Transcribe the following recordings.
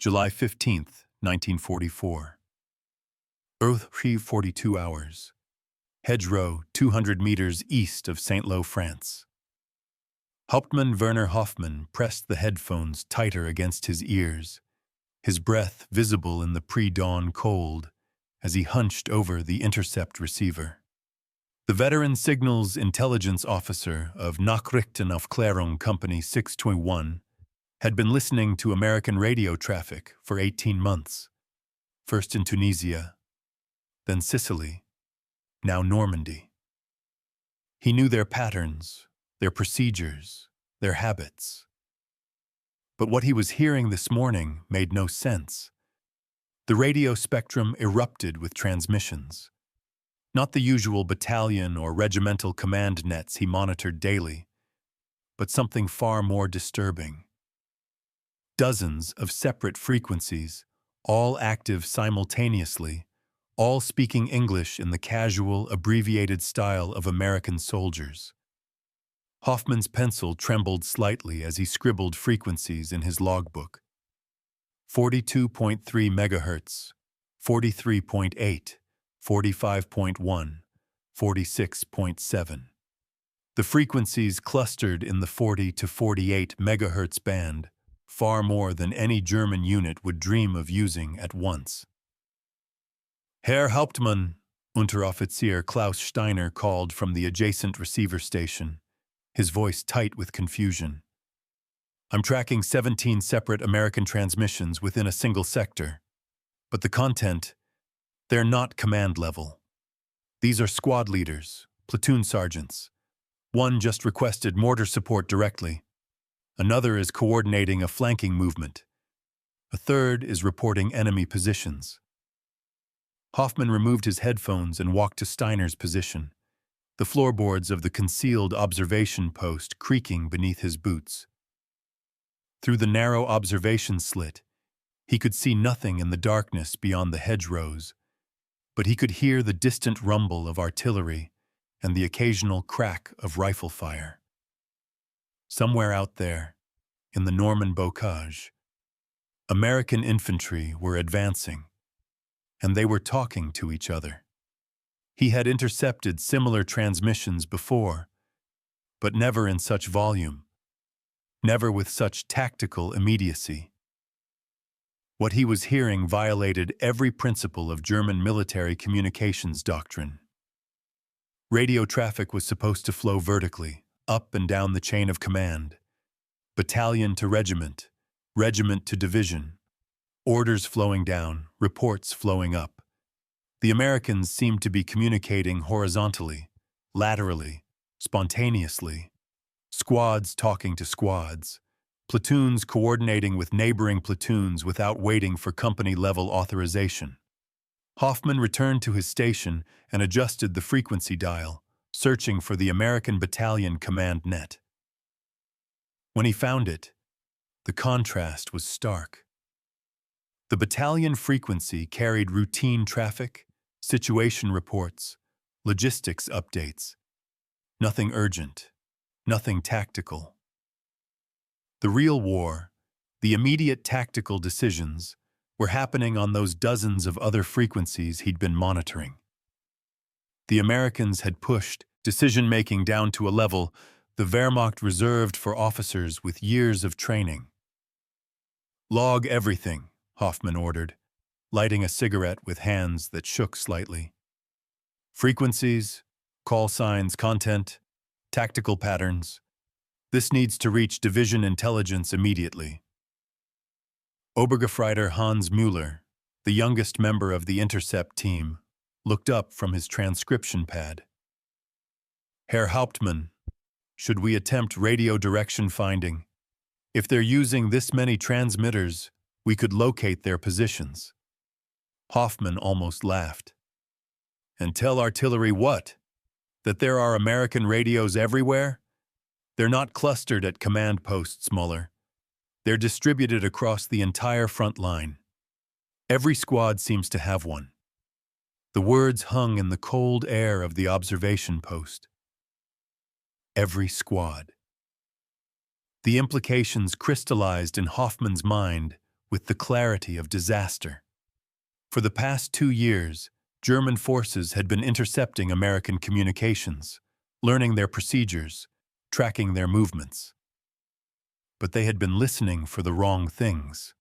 July 15th, 1944. Earth 42 hours. Hedgerow, 200 meters east of St. Lo, France. Hauptmann Werner Hoffmann pressed the headphones tighter against his ears, his breath visible in the pre-dawn cold as he hunched over the intercept receiver. The veteran signals intelligence officer of Nachrichtenaufklärung Company 621 had been listening to American radio traffic for 18 months, first in Tunisia, then Sicily, now Normandy. He knew their patterns, their procedures, their habits. But what he was hearing this morning made no sense. The radio spectrum erupted with transmissions. Not the usual battalion or regimental command nets he monitored daily, but something far more disturbing. Dozens of separate frequencies, all active simultaneously, all speaking English in the casual, abbreviated style of American soldiers. Hoffmann's pencil trembled slightly as he scribbled frequencies in his logbook. 42.3 megahertz, 43.8, 45.1, 46.7. The frequencies clustered in the 40 to 48 megahertz band, far more than any German unit would dream of using at once. Herr Hauptmann, Unteroffizier Klaus Steiner called from the adjacent receiver station, his voice tight with confusion. I'm tracking 17 separate American transmissions within a single sector, but the content, they're not command level. These are squad leaders, platoon sergeants. One just requested mortar support directly. Another is coordinating a flanking movement. A third is reporting enemy positions. Hoffmann removed his headphones and walked to Steiner's position, the floorboards of the concealed observation post creaking beneath his boots. Through the narrow observation slit, he could see nothing in the darkness beyond the hedgerows, but he could hear the distant rumble of artillery and the occasional crack of rifle fire. Somewhere out there, in the Norman bocage, American infantry were advancing, and they were talking to each other. He had intercepted similar transmissions before, but never in such volume, never with such tactical immediacy. What he was hearing violated every principle of German military communications doctrine. Radio traffic was supposed to flow vertically, up and down the chain of command, battalion to regiment, regiment to division, orders flowing down, reports flowing up. The Americans seemed to be communicating horizontally, laterally, spontaneously, squads talking to squads, platoons coordinating with neighboring platoons without waiting for company-level authorization. Hoffmann returned to his station and adjusted the frequency dial, searching for the American battalion command net. When he found it, the contrast was stark. The battalion frequency carried routine traffic, situation reports, logistics updates. Nothing urgent, nothing tactical. The real war, the immediate tactical decisions, were happening on those dozens of other frequencies he'd been monitoring. The Americans had pushed decision-making down to a level the Wehrmacht reserved for officers with years of training. Log everything, Hoffmann ordered, lighting a cigarette with hands that shook slightly. Frequencies, call signs, content, tactical patterns. This needs to reach division intelligence immediately. Obergefreiter Hans Müller, the youngest member of the intercept team, looked up from his transcription pad. Herr Hauptmann, should we attempt radio direction finding? If they're using this many transmitters, we could locate their positions. Hoffmann almost laughed. And tell artillery what? That there are American radios everywhere? They're not clustered at command posts, Muller. They're distributed across the entire front line. Every squad seems to have one. The words hung in the cold air of the observation post. Every squad. The implications crystallized in Hoffmann's mind with the clarity of disaster. For the past 2 years, German forces had been intercepting American communications, learning their procedures, tracking their movements. But they had been listening for the wrong things.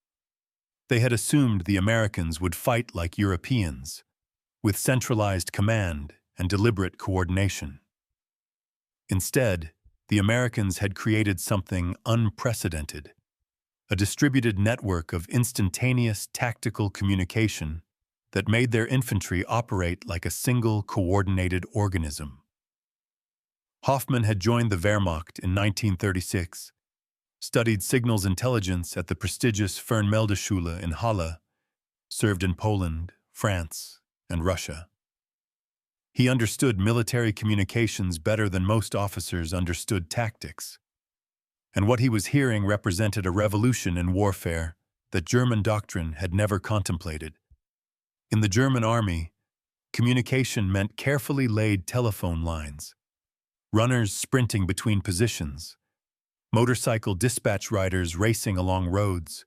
They had assumed the Americans would fight like Europeans, with centralized command and deliberate coordination. Instead, the Americans had created something unprecedented, a distributed network of instantaneous tactical communication that made their infantry operate like a single coordinated organism. Hoffmann had joined the Wehrmacht in 1936, studied signals intelligence at the prestigious Fernmeldeschule in Halle, served in Poland, France, and Russia. He understood military communications better than most officers understood tactics. And what he was hearing represented a revolution in warfare that German doctrine had never contemplated. In the German army, communication meant carefully laid telephone lines, runners sprinting between positions, motorcycle dispatch riders racing along roads,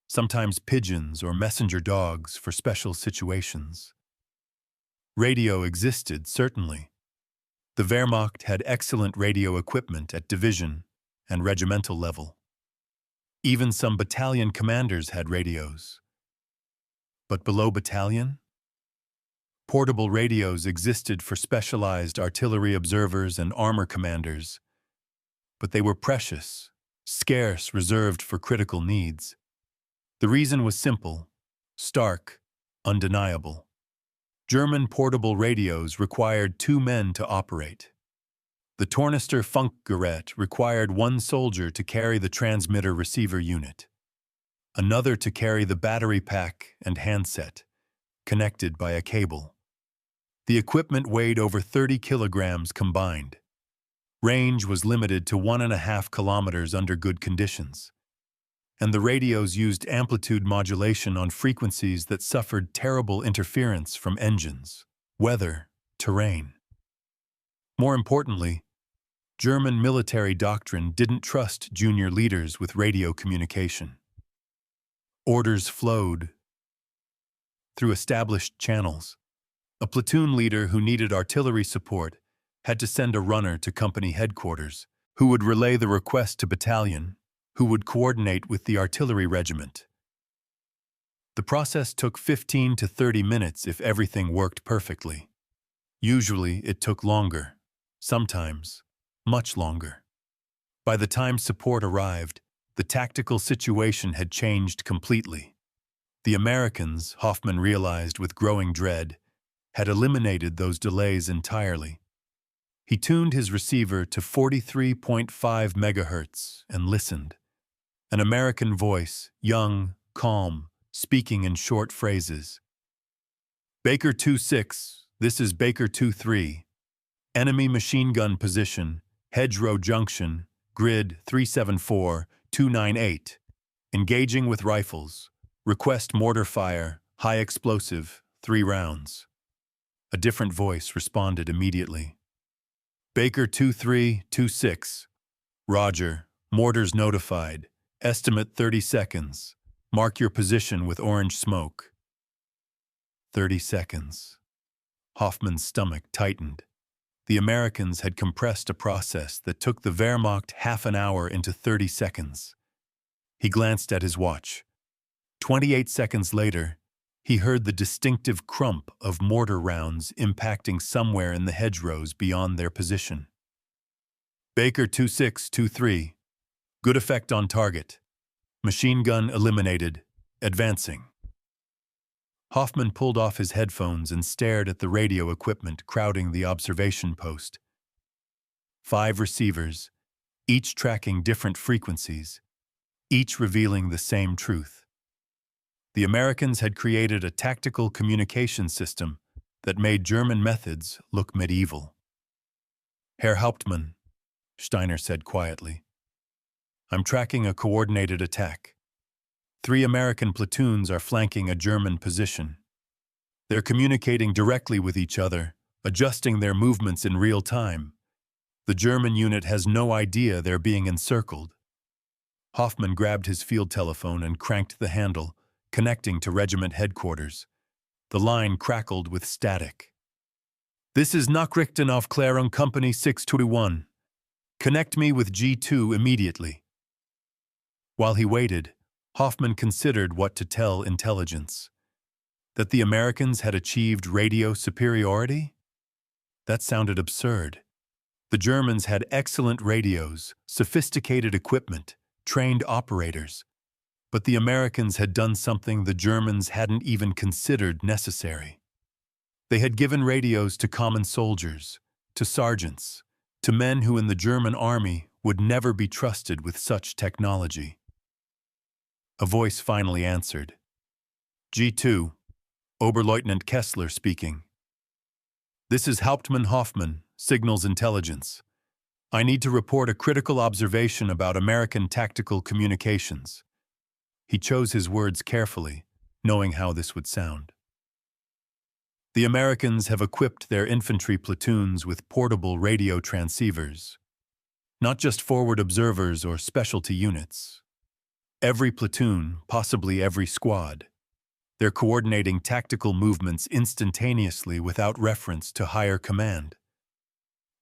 sometimes pigeons or messenger dogs for special situations. Radio existed, certainly. The Wehrmacht had excellent radio equipment at division and regimental level. Even some battalion commanders had radios. But below battalion? Portable radios existed for specialized artillery observers and armor commanders, but they were precious, scarce, reserved for critical needs. The reason was simple, stark, undeniable. German portable radios required 2 men to operate. The Tornister Funkgerät required 1 soldier to carry the transmitter-receiver unit, another to carry the battery pack and handset, connected by a cable. The equipment weighed over 30 kilograms combined. Range was limited to 1.5 kilometers under good conditions, and the radios used amplitude modulation on frequencies that suffered terrible interference from engines, weather, terrain. More importantly, German military doctrine didn't trust junior leaders with radio communication. Orders flowed through established channels. A platoon leader who needed artillery support had to send a runner to company headquarters, who would relay the request to battalion, who would coordinate with the artillery regiment. The process took 15 to 30 minutes if everything worked perfectly. Usually it took longer, sometimes much longer. By the time support arrived, the tactical situation had changed completely. The Americans, Hoffmann realized with growing dread, had eliminated those delays entirely. He tuned his receiver to 43.5 megahertz and listened. An American voice, young, calm, speaking in short phrases. Baker 2-6, this is Baker 2-3. Enemy machine gun position, hedgerow junction, grid 374-298. Engaging with rifles. Request mortar fire, high explosive, 3 rounds. A different voice responded immediately. Baker 2326. Roger. Mortars notified. Estimate 30 seconds. Mark your position with orange smoke. 30 seconds. Hoffmann's stomach tightened. The Americans had compressed a process that took the Wehrmacht half an hour into 30 seconds. He glanced at his watch. 28 seconds later, he heard the distinctive crump of mortar rounds impacting somewhere in the hedgerows beyond their position. Baker 2623. Good effect on target. Machine gun eliminated. Advancing. Hoffmann pulled off his headphones and stared at the radio equipment crowding the observation post. 5 receivers, each tracking different frequencies, each revealing the same truth. The Americans had created a tactical communication system that made German methods look medieval. Herr Hauptmann, Steiner said quietly, I'm tracking a coordinated attack. 3 American platoons are flanking a German position. They're communicating directly with each other, adjusting their movements in real time. The German unit has no idea they're being encircled. Hoffman grabbed his field telephone and cranked the handle, connecting to regiment headquarters. The line crackled with static. "This is Nachrichtenaufklärung Company 621. Connect me with G2 immediately." While he waited, Hoffman considered what to tell intelligence. That the Americans had achieved radio superiority? That sounded absurd. The Germans had excellent radios, sophisticated equipment, trained operators. But the Americans had done something the Germans hadn't even considered necessary. They had given radios to common soldiers, to sergeants, to men who in the German army would never be trusted with such technology. A voice finally answered. "G2, Oberleutnant Kessler speaking. This is Hauptmann Hoffman, Signals Intelligence. I need to report a critical observation about American tactical communications." He chose his words carefully, knowing how this would sound. "The Americans have equipped their infantry platoons with portable radio transceivers. Not just forward observers or specialty units. Every platoon, possibly every squad. They're coordinating tactical movements instantaneously without reference to higher command."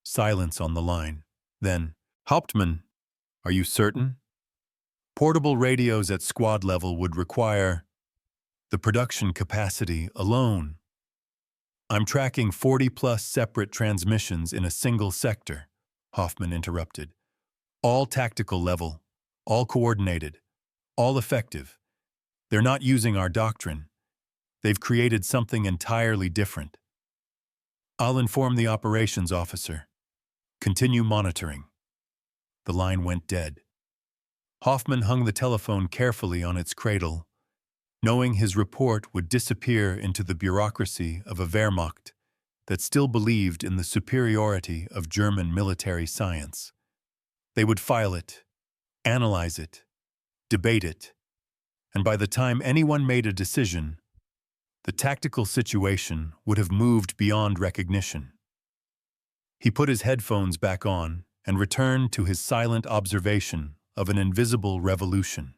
Silence on the line. Then, "Hauptmann, are you certain? Portable radios at squad level would require the production capacity alone. I'm tracking 40-plus separate transmissions in a single sector," Hoffman interrupted. "All tactical level, all coordinated, all effective. They're not using our doctrine. They've created something entirely different. I'll inform the operations officer. Continue monitoring." The line went dead. Hoffman hung the telephone carefully on its cradle, knowing his report would disappear into the bureaucracy of a Wehrmacht that still believed in the superiority of German military science. They would file it, analyze it, debate it, and by the time anyone made a decision, the tactical situation would have moved beyond recognition. He put his headphones back on and returned to his silent observation of an invisible revolution.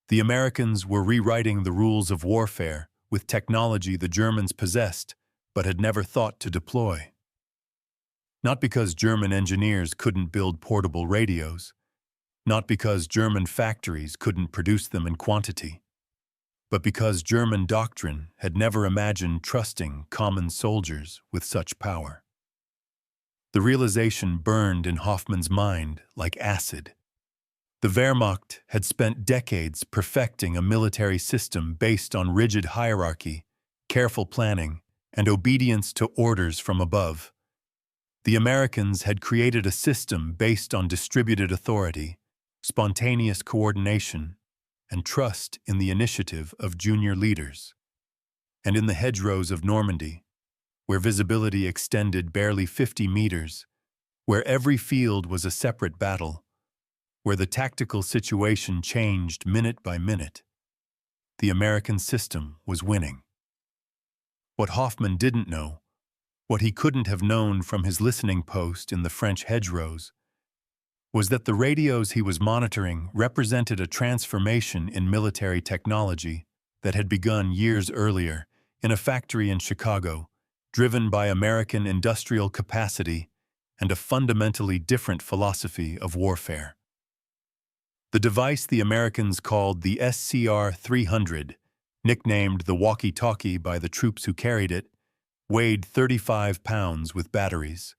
The Americans were rewriting the rules of warfare with technology the Germans possessed but had never thought to deploy. Not because German engineers couldn't build portable radios, not because German factories couldn't produce them in quantity, but because German doctrine had never imagined trusting common soldiers with such power. The realization burned in Hoffman's mind like acid. The Wehrmacht had spent decades perfecting a military system based on rigid hierarchy, careful planning, and obedience to orders from above. The Americans had created a system based on distributed authority, spontaneous coordination, and trust in the initiative of junior leaders. And in the hedgerows of Normandy, where visibility extended barely 50 meters, where every field was a separate battle, where the tactical situation changed minute by minute, the American system was winning. What Hoffman didn't know, what he couldn't have known from his listening post in the French hedgerows, was that the radios he was monitoring represented a transformation in military technology that had begun years earlier in a factory in Chicago, driven by American industrial capacity and a fundamentally different philosophy of warfare. The device the Americans called the SCR-300, nicknamed the Walkie-Talkie by the troops who carried it, weighed 35 pounds with batteries.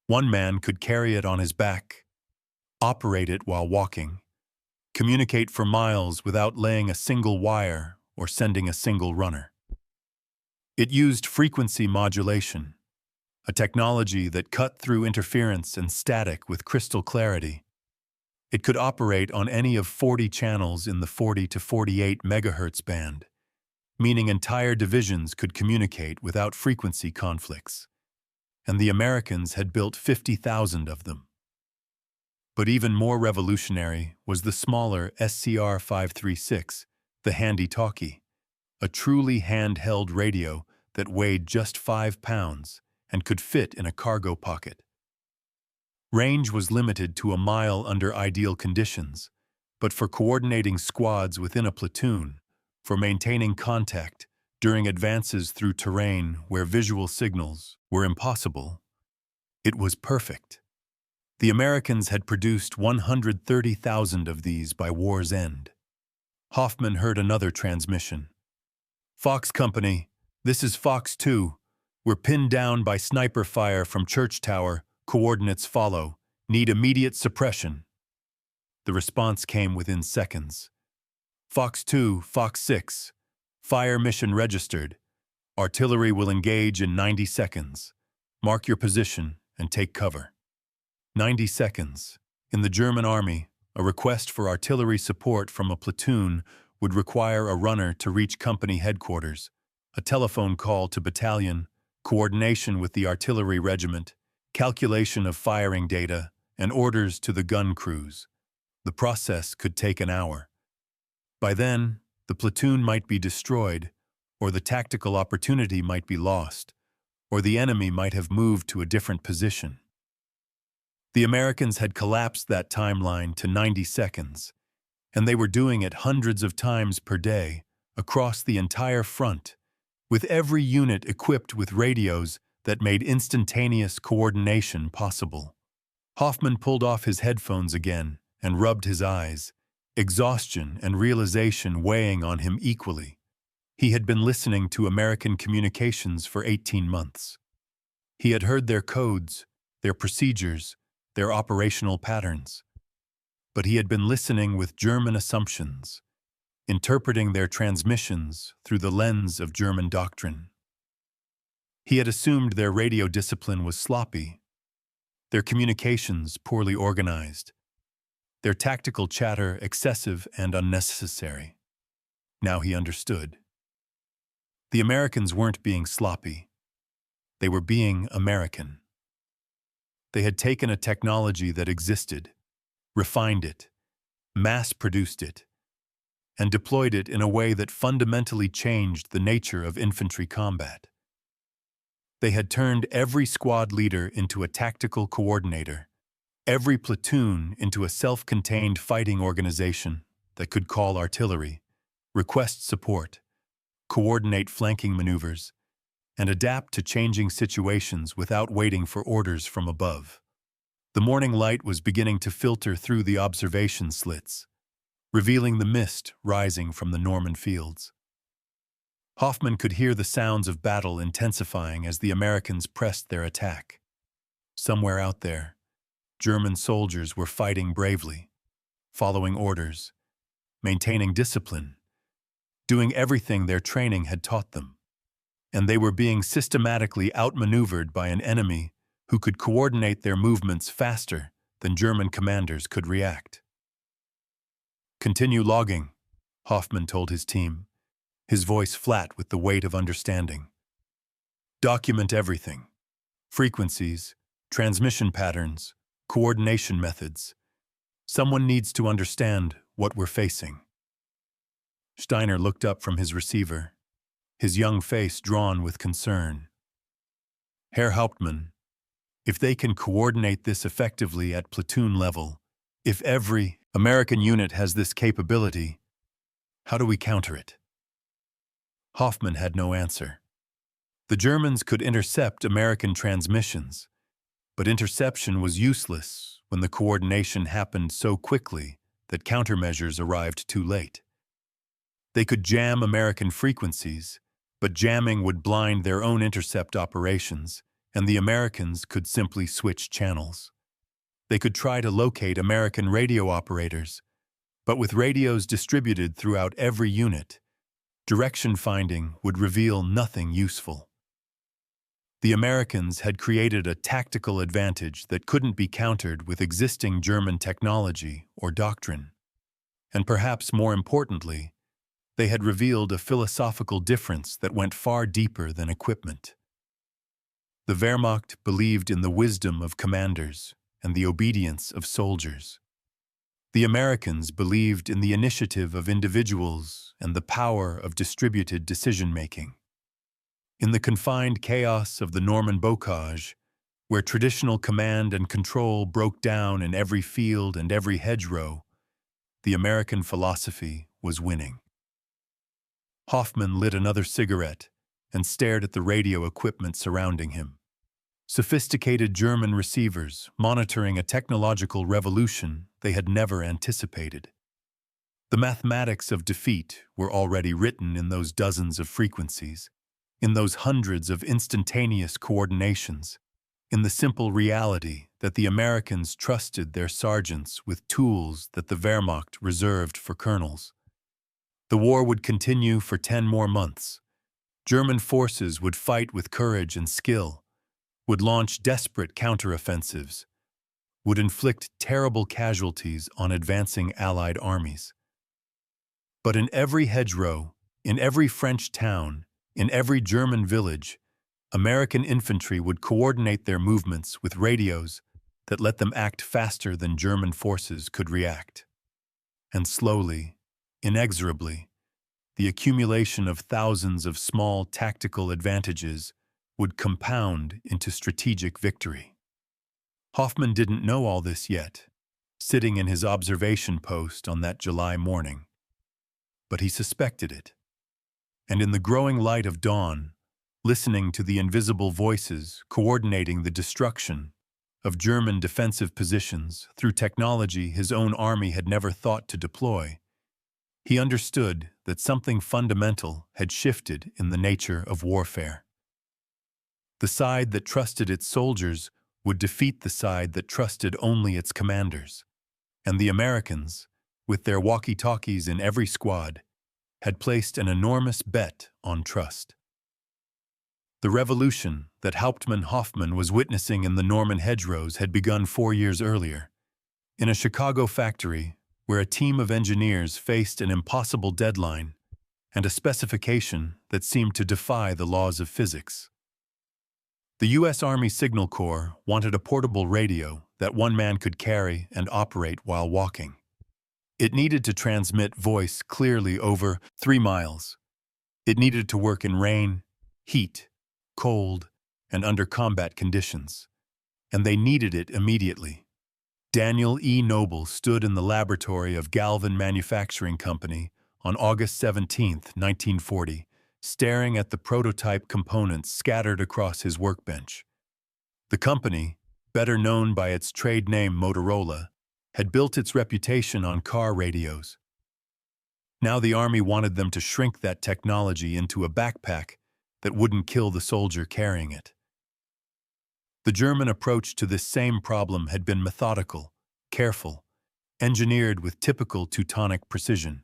One man could carry it on his back, operate it while walking, communicate for miles without laying a single wire or sending a single runner. It used frequency modulation, a technology that cut through interference and static with crystal clarity. It could operate on any of 40 channels in the 40 to 48 megahertz band, meaning entire divisions could communicate without frequency conflicts. And the Americans had built 50,000 of them. But even more revolutionary was the smaller SCR-536, the handy-talkie, a truly handheld radio that weighed just 5 pounds and could fit in a cargo pocket. Range was limited to a mile under ideal conditions, but for coordinating squads within a platoon, for maintaining contact during advances through terrain where visual signals were impossible, it was perfect. The Americans had produced 130,000 of these by war's end. Hoffman heard another transmission. "Fox Company, this is Fox 2. We're pinned down by sniper fire from Church Tower. Coordinates follow. Need immediate suppression." The response came within seconds. "Fox 2, Fox 6. Fire mission registered. Artillery will engage in 90 seconds. Mark your position and take cover." 90 seconds. In the German army, a request for artillery support from a platoon would require a runner to reach company headquarters, a telephone call to battalion, coordination with the artillery regiment, calculation of firing data, and orders to the gun crews. The process could take an hour. By then, the platoon might be destroyed, or the tactical opportunity might be lost, or the enemy might have moved to a different position. The Americans had collapsed that timeline to 90 seconds, and they were doing it hundreds of times per day, across the entire front, with every unit equipped with radios that made instantaneous coordination possible. Hoffman pulled off his headphones again and rubbed his eyes, exhaustion and realization weighing on him equally. He had been listening to American communications for 18 months. He had heard their codes, their procedures, their operational patterns. But he had been listening with German assumptions, interpreting their transmissions through the lens of German doctrine. He had assumed their radio discipline was sloppy, their communications poorly organized, their tactical chatter excessive and unnecessary. Now he understood. The Americans weren't being sloppy. They were being American. They had taken a technology that existed, refined it, mass-produced it, and deployed it in a way that fundamentally changed the nature of infantry combat. They had turned every squad leader into a tactical coordinator, every platoon into a self-contained fighting organization that could call artillery, request support, coordinate flanking maneuvers, and adapt to changing situations without waiting for orders from above. The morning light was beginning to filter through the observation slits, revealing the mist rising from the Norman fields. Hoffman could hear the sounds of battle intensifying as the Americans pressed their attack. Somewhere out there, German soldiers were fighting bravely, following orders, maintaining discipline, doing everything their training had taught them. And they were being systematically outmaneuvered by an enemy who could coordinate their movements faster than German commanders could react. "Continue logging," Hoffman told his team, his voice flat with the weight of understanding. "Document everything. Frequencies, transmission patterns, coordination methods. Someone needs to understand what we're facing." Steiner looked up from his receiver, his young face drawn with concern. "Herr Hauptmann, if they can coordinate this effectively at platoon level, if every American unit has this capability, how do we counter it?" Hoffman had no answer. The Germans could intercept American transmissions, but interception was useless when the coordination happened so quickly that countermeasures arrived too late. They could jam American frequencies, but jamming would blind their own intercept operations, and the Americans could simply switch channels. They could try to locate American radio operators, but with radios distributed throughout every unit, direction finding would reveal nothing useful. The Americans had created a tactical advantage that couldn't be countered with existing German technology or doctrine. And perhaps more importantly, they had revealed a philosophical difference that went far deeper than equipment. The Wehrmacht believed in the wisdom of commanders and the obedience of soldiers. The Americans believed in the initiative of individuals and the power of distributed decision-making. In the confined chaos of the Norman bocage, where traditional command and control broke down in every field and every hedgerow, the American philosophy was winning. Hoffman lit another cigarette and stared at the radio equipment surrounding him. Sophisticated German receivers monitoring a technological revolution they had never anticipated. The mathematics of defeat were already written in those dozens of frequencies, in those hundreds of instantaneous coordinations, in the simple reality that the Americans trusted their sergeants with tools that the Wehrmacht reserved for colonels. The war would continue for 10 more months. German forces would fight with courage and skill, would launch desperate counteroffensives, would inflict terrible casualties on advancing Allied armies. But in every hedgerow, in every French town, in every German village, American infantry would coordinate their movements with radios that let them act faster than German forces could react. And slowly, inexorably, the accumulation of thousands of small tactical advantages would compound into strategic victory. Hoffman didn't know all this yet, sitting in his observation post on that July morning. But he suspected it. And in the growing light of dawn, listening to the invisible voices coordinating the destruction of German defensive positions through technology his own army had never thought to deploy, he understood that something fundamental had shifted in the nature of warfare. The side that trusted its soldiers would defeat the side that trusted only its commanders, and the Americans, with their walkie-talkies in every squad, had placed an enormous bet on trust. The revolution that Hauptmann Hoffmann was witnessing in the Norman hedgerows had begun 4 years earlier, in a Chicago factory where a team of engineers faced an impossible deadline and a specification that seemed to defy the laws of physics. The U.S. Army Signal Corps wanted a portable radio that one man could carry and operate while walking. It needed to transmit voice clearly over 3 miles. It needed to work in rain, heat, cold, and under combat conditions. And they needed it immediately. Daniel E. Noble stood in the laboratory of Galvin Manufacturing Company on August 17, 1940, staring at the prototype components scattered across his workbench. The company, better known by its trade name Motorola, had built its reputation on car radios. Now the Army wanted them to shrink that technology into a backpack that wouldn't kill the soldier carrying it. The German approach to this same problem had been methodical, careful, engineered with typical Teutonic precision.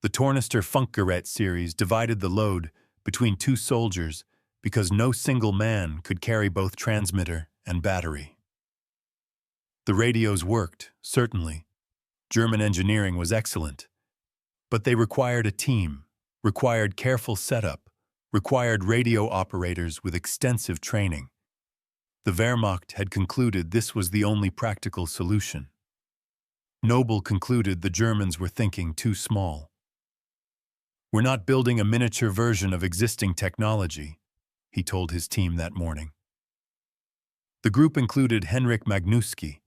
The Tornister Funkgerät series divided the load between 2 soldiers because no single man could carry both transmitter and battery. The radios worked, certainly. German engineering was excellent. But they required a team, required careful setup, required radio operators with extensive training. The Wehrmacht had concluded this was the only practical solution. Noble concluded the Germans were thinking too small. "We're not building a miniature version of existing technology," he told his team that morning. The group included Henryk Magnuski,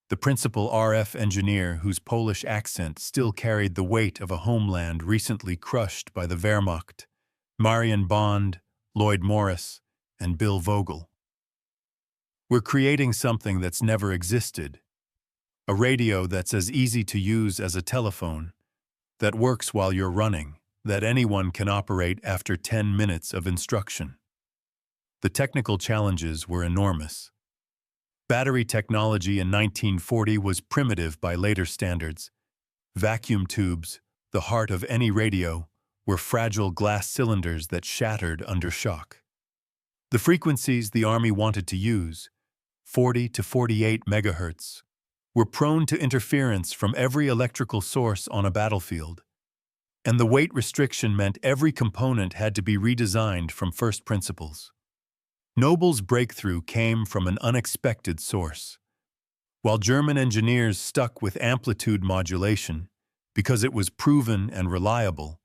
the principal RF engineer whose Polish accent still carried the weight of a homeland recently crushed by the Wehrmacht, Marion Bond, Lloyd Morris, and Bill Vogel. "We're creating something that's never existed. A radio that's as easy to use as a telephone, that works while you're running, that anyone can operate after 10 minutes of instruction." The technical challenges were enormous. Battery technology in 1940 was primitive by later standards. Vacuum tubes, the heart of any radio, were fragile glass cylinders that shattered under shock. The frequencies the Army wanted to use, 40 to 48 megahertz, were prone to interference from every electrical source on a battlefield. And the weight restriction meant every component had to be redesigned from first principles. Noble's breakthrough came from an unexpected source. While German engineers stuck with amplitude modulation because it was proven and reliable,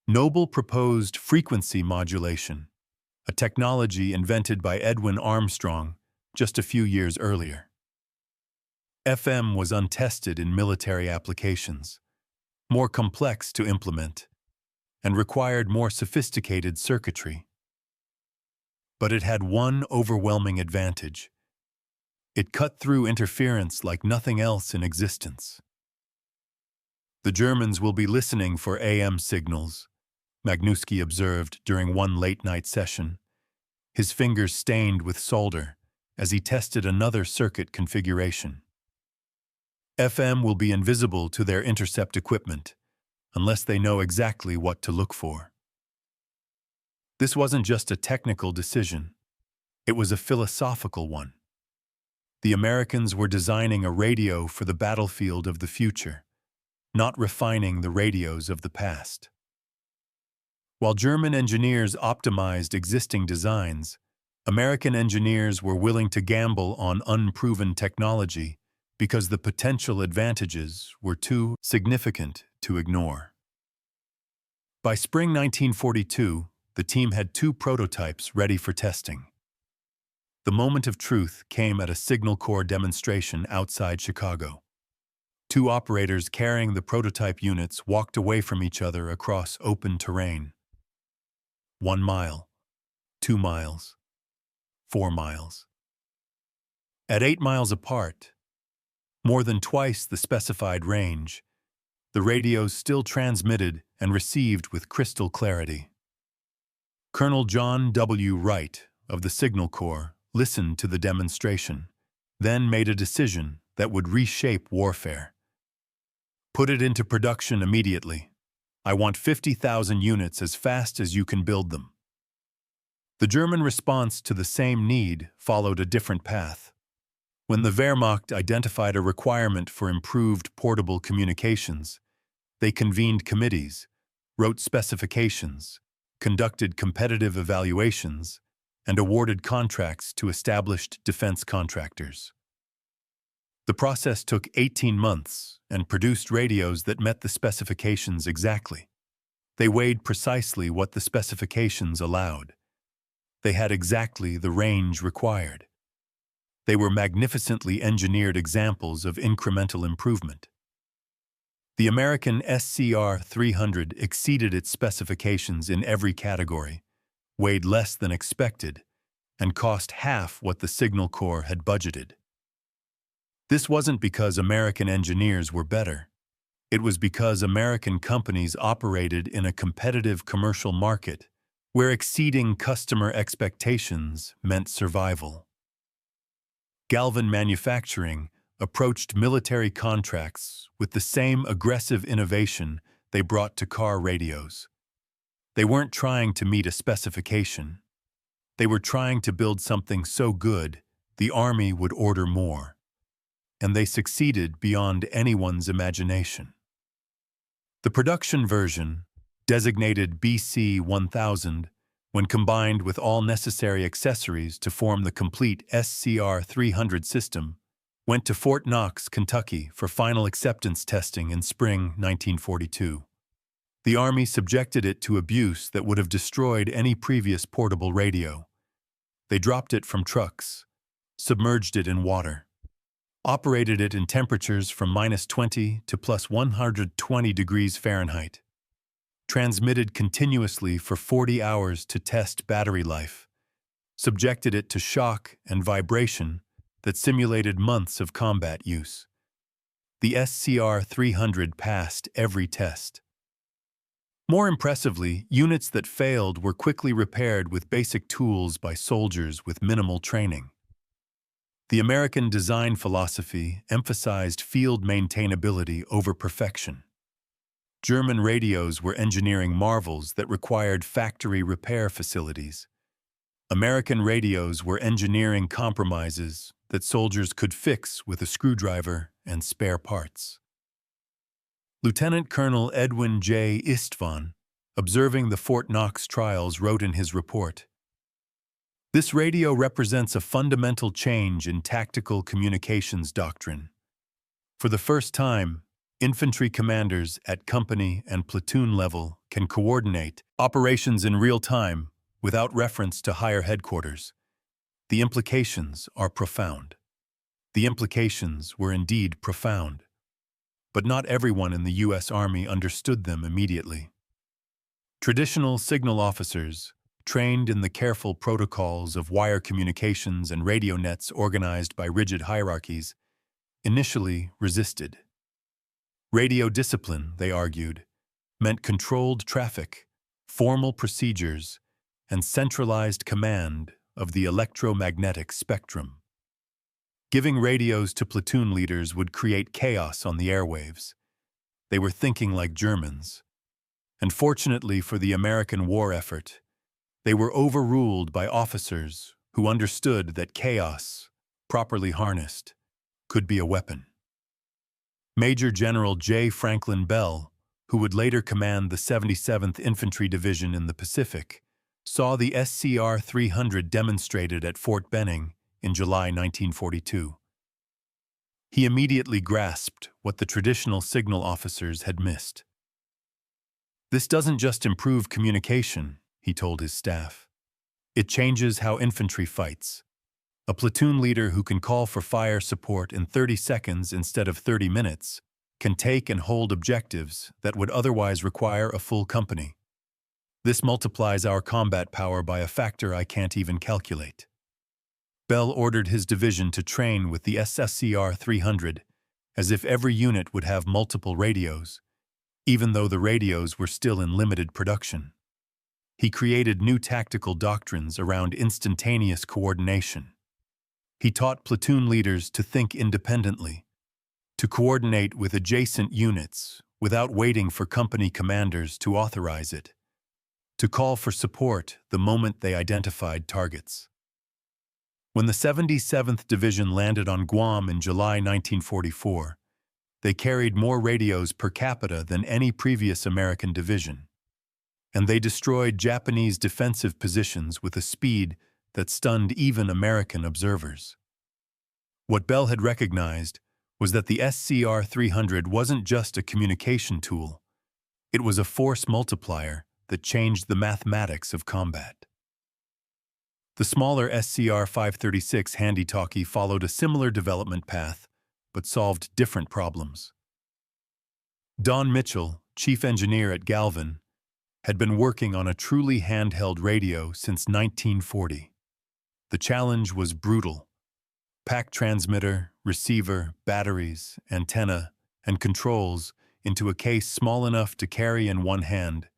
Noble proposed frequency modulation, a technology invented by Edwin Armstrong just a few years earlier. FM was untested in military applications, more complex to implement, and required more sophisticated circuitry. But it had one overwhelming advantage. It cut through interference like nothing else in existence. The Germans will be listening for AM signals, Magnuski observed during one late-night session, his fingers stained with solder as he tested another circuit configuration. FM will be invisible to their intercept equipment, unless they know exactly what to look for. This wasn't just a technical decision, it was a philosophical one. The Americans were designing a radio for the battlefield of the future, not refining the radios of the past. While German engineers optimized existing designs, American engineers were willing to gamble on unproven technology because the potential advantages were too significant to ignore. By spring 1942, the team had 2 prototypes ready for testing. The moment of truth came at a Signal Corps demonstration outside Chicago. 2 operators carrying the prototype units walked away from each other across open terrain. 1 mile, 2 miles, 4 miles. At 8 miles apart, more than twice the specified range, the radios still transmitted and received with crystal clarity. Colonel John W. Wright of the Signal Corps listened to the demonstration, then made a decision that would reshape warfare. Put it into production immediately. I want 50,000 units as fast as you can build them. The German response to the same need followed a different path. When the Wehrmacht identified a requirement for improved portable communications, they convened committees, wrote specifications, conducted competitive evaluations, and awarded contracts to established defense contractors. The process took 18 months and produced radios that met the specifications exactly. They weighed precisely what the specifications allowed. They had exactly the range required. They were magnificently engineered examples of incremental improvement. The American SCR-300 exceeded its specifications in every category, weighed less than expected, and cost half what the Signal Corps had budgeted. This wasn't because American engineers were better. It was because American companies operated in a competitive commercial market where exceeding customer expectations meant survival. Galvin Manufacturing approached military contracts with the same aggressive innovation they brought to car radios. They weren't trying to meet a specification. They were trying to build something so good the Army would order more. And they succeeded beyond anyone's imagination. The production version, designated BC-1000, when combined with all necessary accessories to form the complete SCR-300 system, went to Fort Knox, Kentucky for final acceptance testing in spring 1942. The Army subjected it to abuse that would have destroyed any previous portable radio. They dropped it from trucks, submerged it in water, operated it in temperatures from -20 to +120 degrees Fahrenheit, transmitted continuously for 40 hours to test battery life, subjected it to shock and vibration that simulated months of combat use. The SCR-300 passed every test. More impressively, units that failed were quickly repaired with basic tools by soldiers with minimal training. The American design philosophy emphasized field maintainability over perfection. German radios were engineering marvels that required factory repair facilities. American radios were engineering compromises that soldiers could fix with a screwdriver and spare parts. Lieutenant Colonel Edwin J. Istvan, observing the Fort Knox trials, wrote in his report, "This radio represents a fundamental change in tactical communications doctrine. For the first time, infantry commanders at company and platoon level can coordinate operations in real time without reference to higher headquarters. The implications are profound." The implications were indeed profound, but not everyone in the U.S. Army understood them immediately. Traditional signal officers, trained in the careful protocols of wire communications and radio nets organized by rigid hierarchies, initially resisted. Radio discipline, they argued, meant controlled traffic, formal procedures, and centralized command of the electromagnetic spectrum. Giving radios to platoon leaders would create chaos on the airwaves. They were thinking like Germans. And fortunately for the American war effort, they were overruled by officers who understood that chaos, properly harnessed, could be a weapon. Major General J. Franklin Bell, who would later command the 77th Infantry Division in the Pacific, saw the SCR-300 demonstrated at Fort Benning in July 1942. He immediately grasped what the traditional signal officers had missed. "This doesn't just improve communication," he told his staff. "It changes how infantry fights. A platoon leader who can call for fire support in 30 seconds instead of 30 minutes can take and hold objectives that would otherwise require a full company. This multiplies our combat power by a factor I can't even calculate." Bell ordered his division to train with the SCR-300 as if every unit would have multiple radios, even though the radios were still in limited production. He created new tactical doctrines around instantaneous coordination. He taught platoon leaders to think independently, to coordinate with adjacent units without waiting for company commanders to authorize it, to call for support the moment they identified targets. When the 77th Division landed on Guam in July 1944, they carried more radios per capita than any previous American division, and they destroyed Japanese defensive positions with a speed that stunned even American observers. What Bell had recognized was that the SCR-300 wasn't just a communication tool, it was a force multiplier that changed the mathematics of combat. The smaller SCR-536 handy-talkie followed a similar development path, but solved different problems. Don Mitchell, chief engineer at Galvin, had been working on a truly handheld radio since 1940. The challenge was brutal. Pack transmitter, receiver, batteries, antenna, and controls into a case small enough to carry in one hand,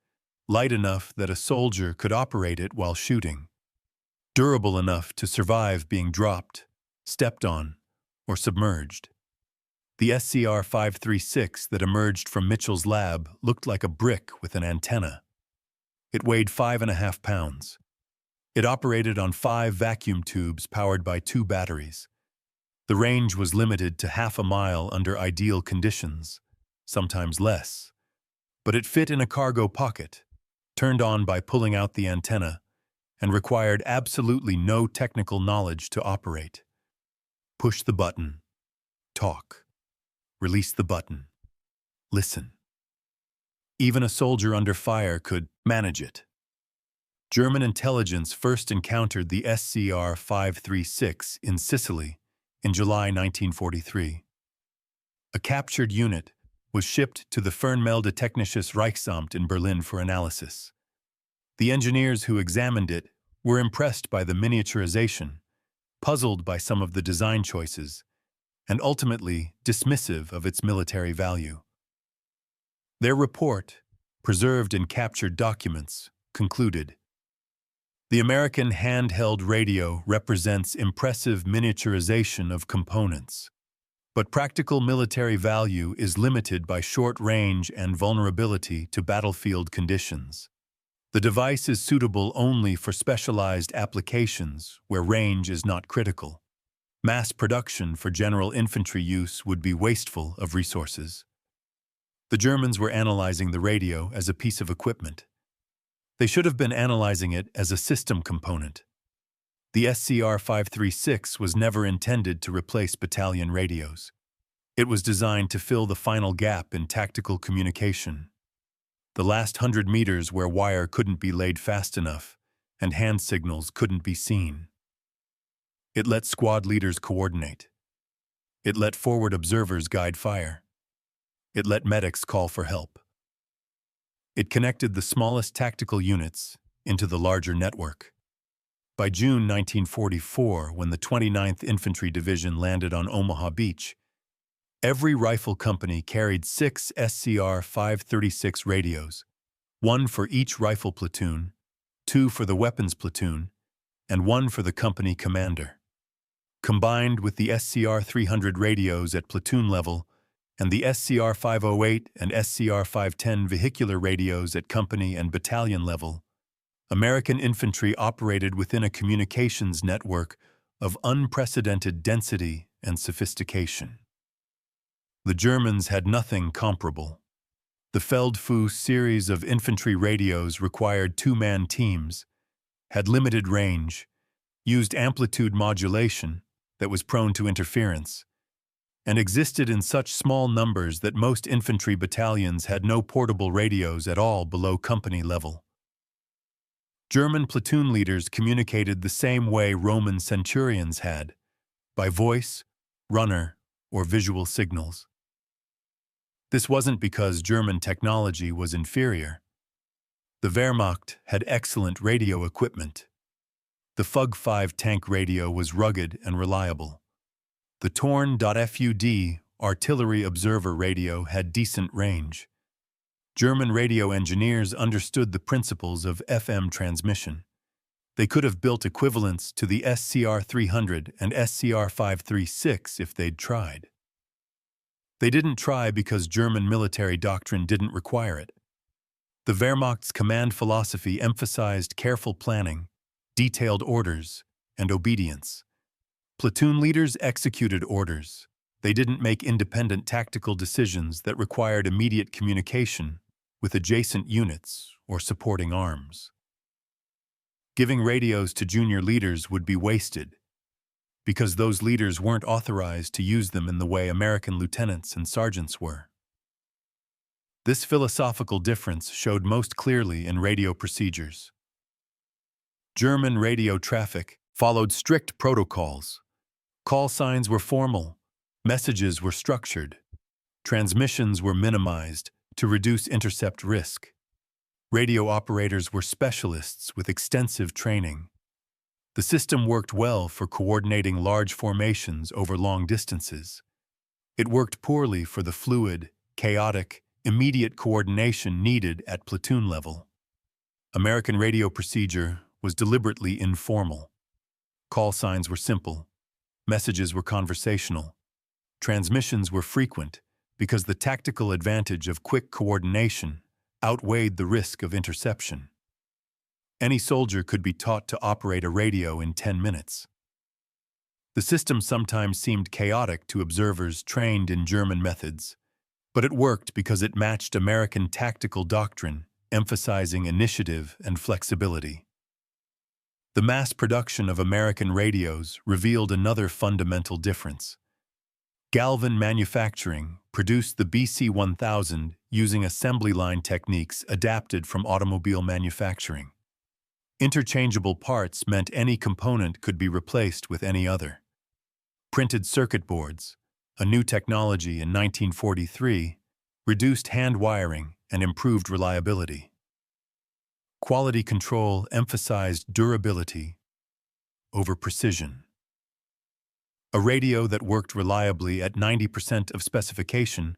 light enough that a soldier could operate it while shooting, durable enough to survive being dropped, stepped on, or submerged. The SCR-536 that emerged from Mitchell's lab looked like a brick with an antenna. It weighed 5.5 pounds. It operated on 5 vacuum tubes powered by 2 batteries. The range was limited to half a mile under ideal conditions, sometimes less. But it fit in a cargo pocket, turned on by pulling out the antenna, and required absolutely no technical knowledge to operate. Push the button. Talk. Release the button. Listen. Even a soldier under fire could manage it. German intelligence first encountered the SCR-536 in Sicily in July 1943. A captured unit was shipped to the Fernmelde Technisches Reichsamt in Berlin for analysis. The engineers who examined it were impressed by the miniaturization, puzzled by some of the design choices, and ultimately dismissive of its military value. Their report, preserved in captured documents, concluded, "The American handheld radio represents impressive miniaturization of components, but practical military value is limited by short range and vulnerability to battlefield conditions. The device is suitable only for specialized applications where range is not critical. Mass production for general infantry use would be wasteful of resources." The Germans were analyzing the radio as a piece of equipment. They should have been analyzing it as a system component. The SCR-536 was never intended to replace battalion radios. It was designed to fill the final gap in tactical communication. The last 100 meters where wire couldn't be laid fast enough and hand signals couldn't be seen. It let squad leaders coordinate. It let forward observers guide fire. It let medics call for help. It connected the smallest tactical units into the larger network. By June 1944, when the 29th Infantry Division landed on Omaha Beach, every rifle company carried 6 SCR-536 radios, 1 for each rifle platoon, 2 for the weapons platoon, and 1 for the company commander. Combined with the SCR-300 radios at platoon level and the SCR-508 and SCR-510 vehicular radios at company and battalion level, American infantry operated within a communications network of unprecedented density and sophistication. The Germans had nothing comparable. The Feldfuß series of infantry radios required two-man teams, had limited range, used amplitude modulation that was prone to interference, and existed in such small numbers that most infantry battalions had no portable radios at all below company level. German platoon leaders communicated the same way Roman centurions had, by voice, runner, or visual signals. This wasn't because German technology was inferior. The Wehrmacht had excellent radio equipment. The Fug-5 tank radio was rugged and reliable. The Torn.FUD artillery observer radio had decent range. German radio engineers understood the principles of FM transmission. They could have built equivalents to the SCR-300 and SCR-536 if they'd tried. They didn't try because German military doctrine didn't require it. The Wehrmacht's command philosophy emphasized careful planning, detailed orders, and obedience. Platoon leaders executed orders. They didn't make independent tactical decisions that required immediate communication with adjacent units or supporting arms. Giving radios to junior leaders would be wasted, because those leaders weren't authorized to use them in the way American lieutenants and sergeants were. This philosophical difference showed most clearly in radio procedures. German radio traffic followed strict protocols. Call signs were formal, messages were structured, transmissions were minimized to reduce intercept risk. Radio operators were specialists with extensive training. The system worked well for coordinating large formations over long distances. It worked poorly for the fluid, chaotic, immediate coordination needed at platoon level. American radio procedure was deliberately informal. Call signs were simple. Messages were conversational. Transmissions were frequent because the tactical advantage of quick coordination outweighed the risk of interception. Any soldier could be taught to operate a radio in 10 minutes. The system sometimes seemed chaotic to observers trained in German methods, but it worked because it matched American tactical doctrine, emphasizing initiative and flexibility. The mass production of American radios revealed another fundamental difference. Galvin Manufacturing produced the BC-1000 using assembly line techniques adapted from automobile manufacturing. Interchangeable parts meant any component could be replaced with any other. Printed circuit boards, a new technology in 1943, reduced hand wiring and improved reliability. Quality control emphasized durability over precision. A radio that worked reliably at 90% of specification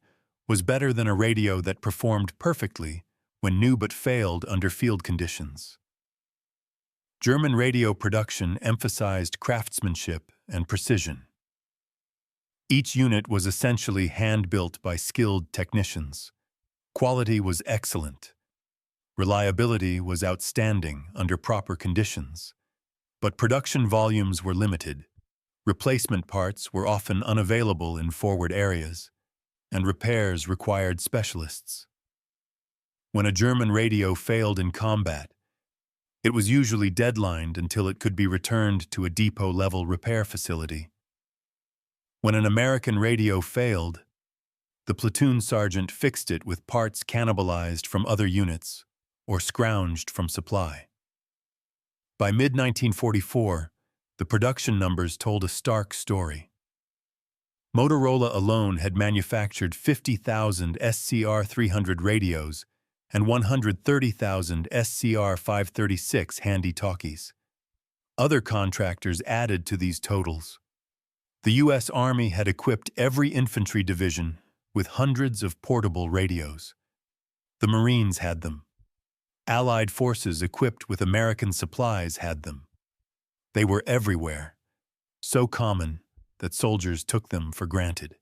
was better than a radio that performed perfectly when new but failed under field conditions. German radio production emphasized craftsmanship and precision. Each unit was essentially hand-built by skilled technicians. Quality was excellent. Reliability was outstanding under proper conditions. But production volumes were limited. Replacement parts were often unavailable in forward areas, and repairs required specialists. When a German radio failed in combat, it was usually deadlined until it could be returned to a depot-level repair facility. When an American radio failed, the platoon sergeant fixed it with parts cannibalized from other units or scrounged from supply. By mid-1944, the production numbers told a stark story. Motorola alone had manufactured 50,000 SCR-300 radios and 130,000 SCR-536 handy-talkies. Other contractors added to these totals. The U.S. Army had equipped every infantry division with hundreds of portable radios. The Marines had them. Allied forces equipped with American supplies had them. They were everywhere, so common that soldiers took them for granted.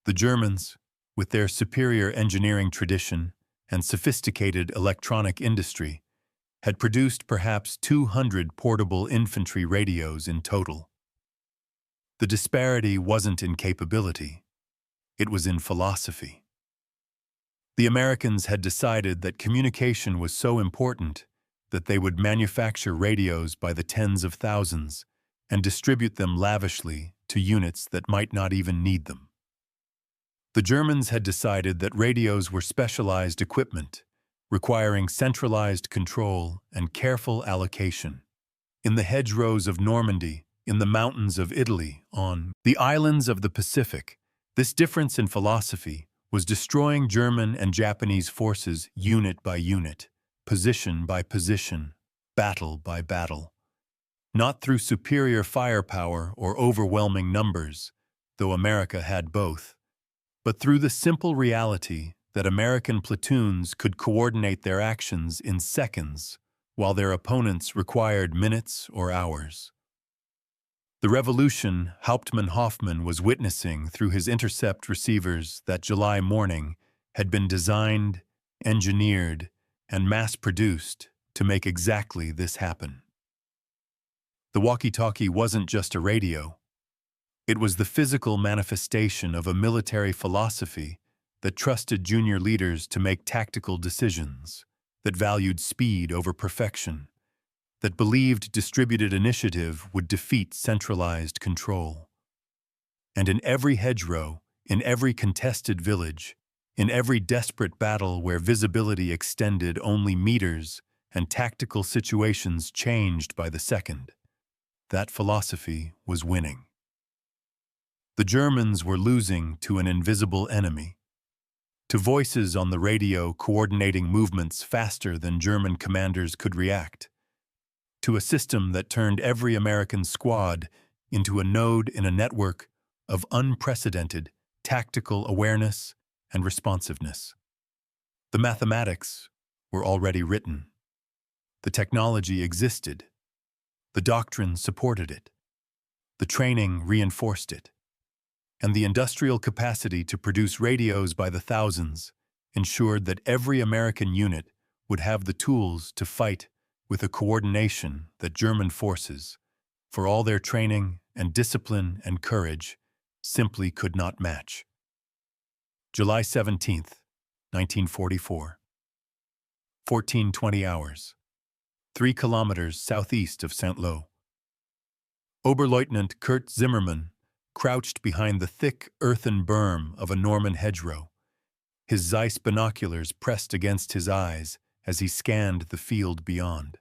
The Germans, with their superior engineering tradition and sophisticated electronic industry, had produced perhaps 200 portable infantry radios in total. The disparity wasn't in capability, it was in philosophy. The Americans had decided that communication was so important that they would manufacture radios by the tens of thousands and distribute them lavishly to units that might not even need them. The Germans had decided that radios were specialized equipment, requiring centralized control and careful allocation. In the hedgerows of Normandy, in the mountains of Italy, on the islands of the Pacific, this difference in philosophy was destroying German and Japanese forces unit by unit, position by position, battle by battle. Not through superior firepower or overwhelming numbers, though America had both, but through the simple reality that American platoons could coordinate their actions in seconds, while their opponents required minutes or hours. The revolution Hauptmann Hoffmann was witnessing through his intercept receivers that July morning had been designed, engineered, and mass-produced to make exactly this happen. The walkie-talkie wasn't just a radio. It was the physical manifestation of a military philosophy that trusted junior leaders to make tactical decisions, that valued speed over perfection, that believed distributed initiative would defeat centralized control. And in every hedgerow, in every contested village, in every desperate battle where visibility extended only meters and tactical situations changed by the second, that philosophy was winning. The Germans were losing to an invisible enemy, to voices on the radio coordinating movements faster than German commanders could react, to a system that turned every American squad into a node in a network of unprecedented tactical awareness and responsiveness. The mathematics were already written. The technology existed. The doctrine supported it. The training reinforced it. And the industrial capacity to produce radios by the thousands ensured that every American unit would have the tools to fight with a coordination that German forces, for all their training and discipline and courage, simply could not match. July 17th, 1944. 14:20 hours. 3 kilometers southeast of Saint-Lô. Oberleutnant Kurt Zimmermann crouched behind the thick earthen berm of a Norman hedgerow, his Zeiss binoculars pressed against his eyes as he scanned the field beyond.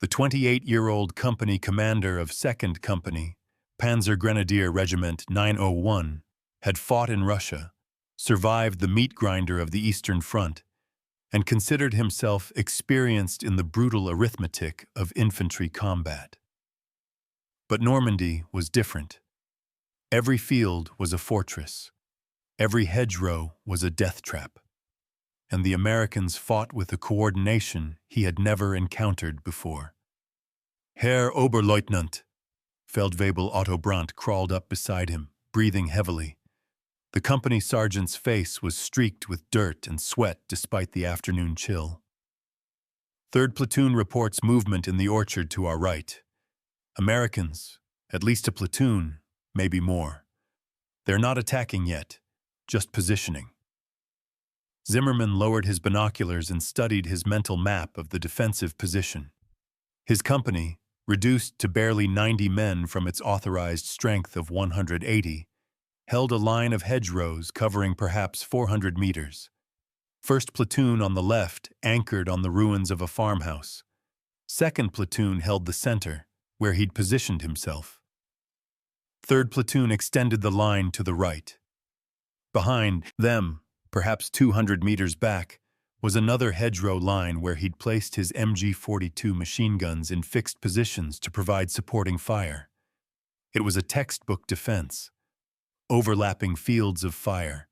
The 28-year-old company commander of 2nd Company, Panzer Grenadier Regiment 901, had fought in Russia, survived the meat grinder of the Eastern Front, and considered himself experienced in the brutal arithmetic of infantry combat. But Normandy was different. Every field was a fortress. Every hedgerow was a death trap. And the Americans fought with a coordination he had never encountered before. Herr Oberleutnant, Feldwebel Otto Brandt crawled up beside him, breathing heavily. The company sergeant's face was streaked with dirt and sweat despite the afternoon chill. 3rd Platoon reports movement in the orchard to our right. Americans, at least a platoon, maybe more. They're not attacking yet, just positioning. Zimmermann lowered his binoculars and studied his mental map of the defensive position. His company, reduced to barely 90 men from its authorized strength of 180, held a line of hedgerows covering perhaps 400 meters. 1st Platoon on the left anchored on the ruins of a farmhouse. 2nd Platoon held the center, where he'd positioned himself. Third platoon extended the line to the right. Behind them, perhaps 200 meters back, was another hedgerow line where he'd placed his MG-42 machine guns in fixed positions to provide supporting fire. It was a textbook defense. Overlapping fields of fire,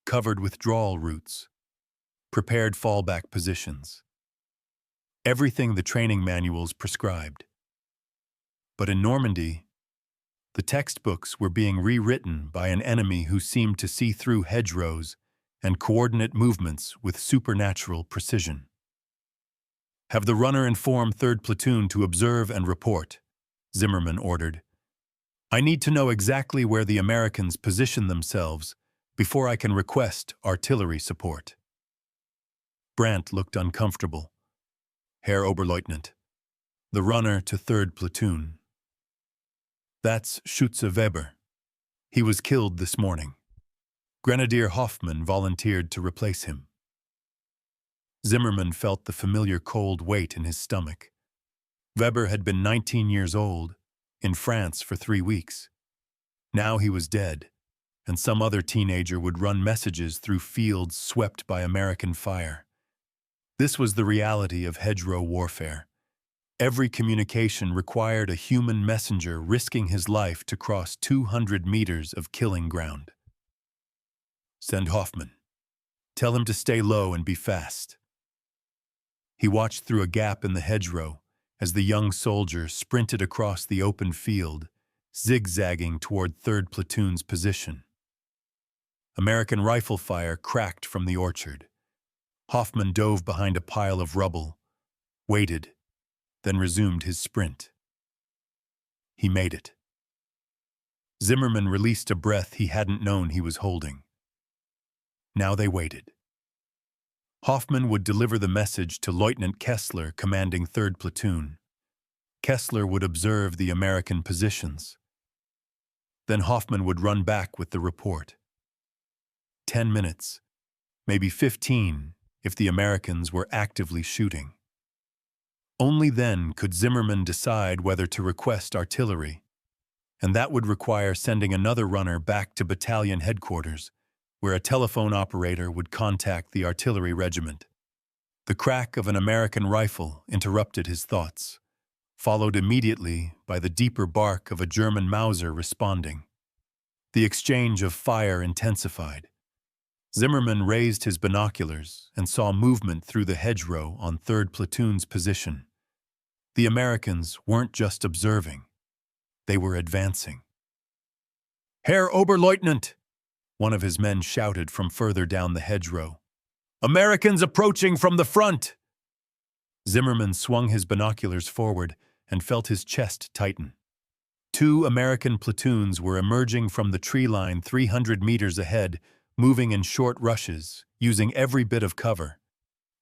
covered withdrawal routes, prepared fallback positions. Everything the training manuals prescribed. But in Normandy, the textbooks were being rewritten by an enemy who seemed to see through hedgerows and coordinate movements with supernatural precision. "Have the runner inform 3rd Platoon to observe and report," Zimmerman ordered. "I need to know exactly where the Americans position themselves before I can request artillery support." Brandt looked uncomfortable. "Herr Oberleutnant." The runner to 3rd Platoon. "That's Schütze Weber. He was killed this morning. Grenadier Hoffmann volunteered to replace him." Zimmerman felt the familiar cold weight in his stomach. Weber had been 19 years old, in France for 3 weeks. Now he was dead, and some other teenager would run messages through fields swept by American fire. This was the reality of hedgerow warfare. Every communication required a human messenger risking his life to cross 200 meters of killing ground. "Send Hoffmann. Tell him to stay low and be fast." He watched through a gap in the hedgerow as the young soldier sprinted across the open field, zigzagging toward 3rd Platoon's position. American rifle fire cracked from the orchard. Hoffmann dove behind a pile of rubble, waited, then resumed his sprint. He made it. Zimmerman released a breath he hadn't known he was holding. Now they waited. Hoffmann would deliver the message to Lieutenant Kessler, commanding 3rd Platoon. Kessler would observe the American positions. Then Hoffmann would run back with the report. 10 minutes, maybe 15, if the Americans were actively shooting. Only then could Zimmerman decide whether to request artillery, and that would require sending another runner back to battalion headquarters, where a telephone operator would contact the artillery regiment. The crack of an American rifle interrupted his thoughts, followed immediately by the deeper bark of a German Mauser responding. The exchange of fire intensified. Zimmerman raised his binoculars and saw movement through the hedgerow on 3rd Platoon's position. The Americans weren't just observing. They were advancing. "Herr Oberleutnant!" one of his men shouted from further down the hedgerow. "Americans approaching from the front!" Zimmerman swung his binoculars forward and felt his chest tighten. 2 American platoons were emerging from the tree line 300 meters ahead, moving in short rushes, using every bit of cover.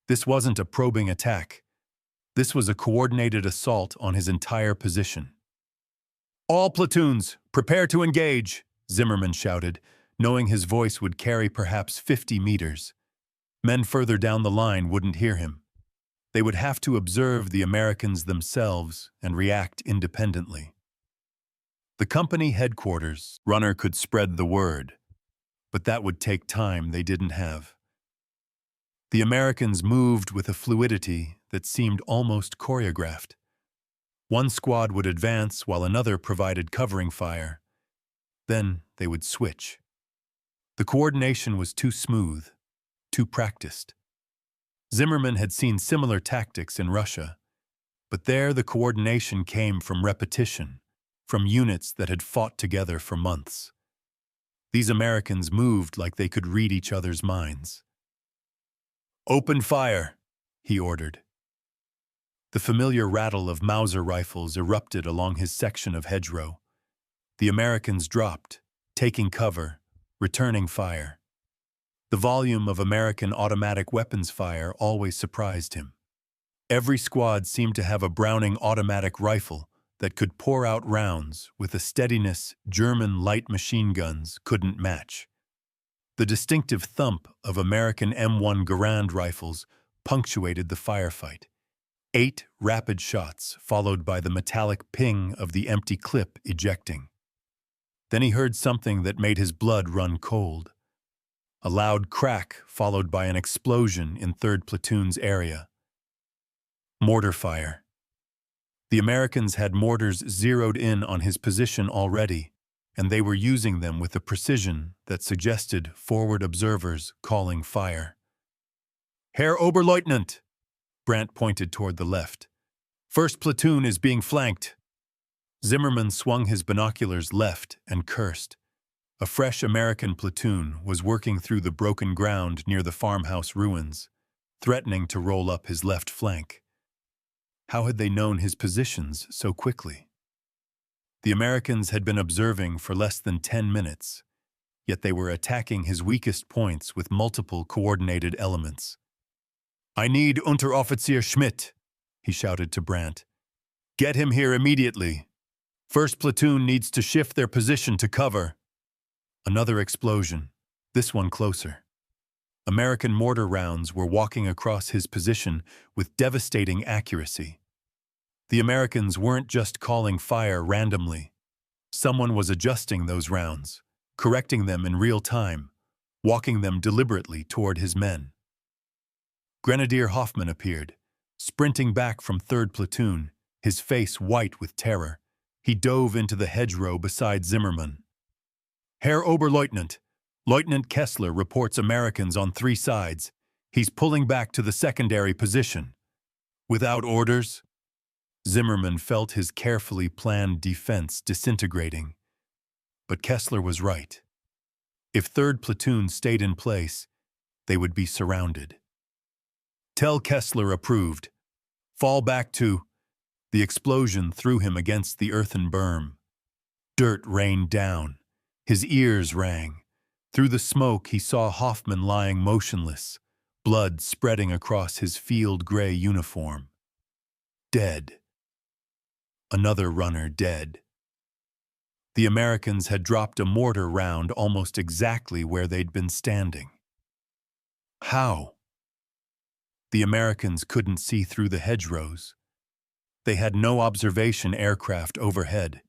This wasn't a probing attack. This was a coordinated assault on his entire position. "All platoons, prepare to engage," Zimmerman shouted, knowing his voice would carry perhaps 50 meters. Men further down the line wouldn't hear him. They would have to observe the Americans themselves and react independently. The company headquarters runner could spread the word, but that would take time they didn't have. The Americans moved with a fluidity that seemed almost choreographed. One squad would advance while another provided covering fire. Then they would switch. The coordination was too smooth, too practiced. Zimmerman had seen similar tactics in Russia, but there the coordination came from repetition, from units that had fought together for months. These Americans moved like they could read each other's minds. "Open fire," he ordered. The familiar rattle of Mauser rifles erupted along his section of hedgerow. The Americans dropped, taking cover, returning fire. The volume of American automatic weapons fire always surprised him. Every squad seemed to have a Browning automatic rifle that could pour out rounds with a steadiness German light machine guns couldn't match. The distinctive thump of American M1 Garand rifles punctuated the firefight. 8 rapid shots followed by the metallic ping of the empty clip ejecting. Then he heard something that made his blood run cold. A loud crack followed by an explosion in 3rd Platoon's area. Mortar fire. The Americans had mortars zeroed in on his position already, and they were using them with a precision that suggested forward observers calling fire. "Herr Oberleutnant!" Brandt pointed toward the left. "1st Platoon is being flanked." Zimmerman swung his binoculars left and cursed. A fresh American platoon was working through the broken ground near the farmhouse ruins, threatening to roll up his left flank. How had they known his positions so quickly? The Americans had been observing for less than 10 minutes, yet they were attacking his weakest points with multiple coordinated elements. "I need Unteroffizier Schmidt," he shouted to Brandt. "Get him here immediately. 1st Platoon needs to shift their position to cover." Another explosion, this one closer. American mortar rounds were walking across his position with devastating accuracy. The Americans weren't just calling fire randomly. Someone was adjusting those rounds, correcting them in real time, walking them deliberately toward his men. Grenadier Hoffman appeared, sprinting back from 3rd Platoon, his face white with terror. He dove into the hedgerow beside Zimmerman. "Herr Oberleutnant, Lieutenant Kessler reports Americans on 3 sides. He's pulling back to the secondary position." "Without orders?" Zimmerman felt his carefully planned defense disintegrating. But Kessler was right. If 3rd Platoon stayed in place, they would be surrounded. "Tell Kessler approved. Fall back to—" The explosion threw him against the earthen berm. Dirt rained down. His ears rang. Through the smoke he saw Hoffman lying motionless, blood spreading across his field-gray uniform. Dead. Another runner dead. The Americans had dropped a mortar round almost exactly where they'd been standing. How? The Americans couldn't see through the hedgerows. They had no observation aircraft overhead.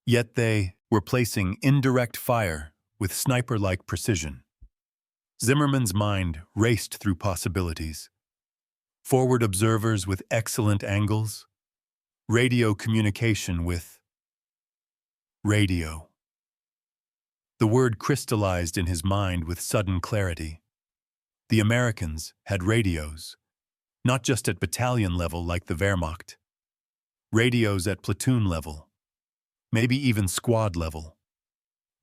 Yet they were placing indirect fire with sniper-like precision. Zimmerman's mind raced through possibilities. Forward observers with excellent angles. Radio communication with radio. The word crystallized in his mind with sudden clarity. The Americans had radios, not just at battalion level like the Wehrmacht. Radios at platoon level, maybe even squad level.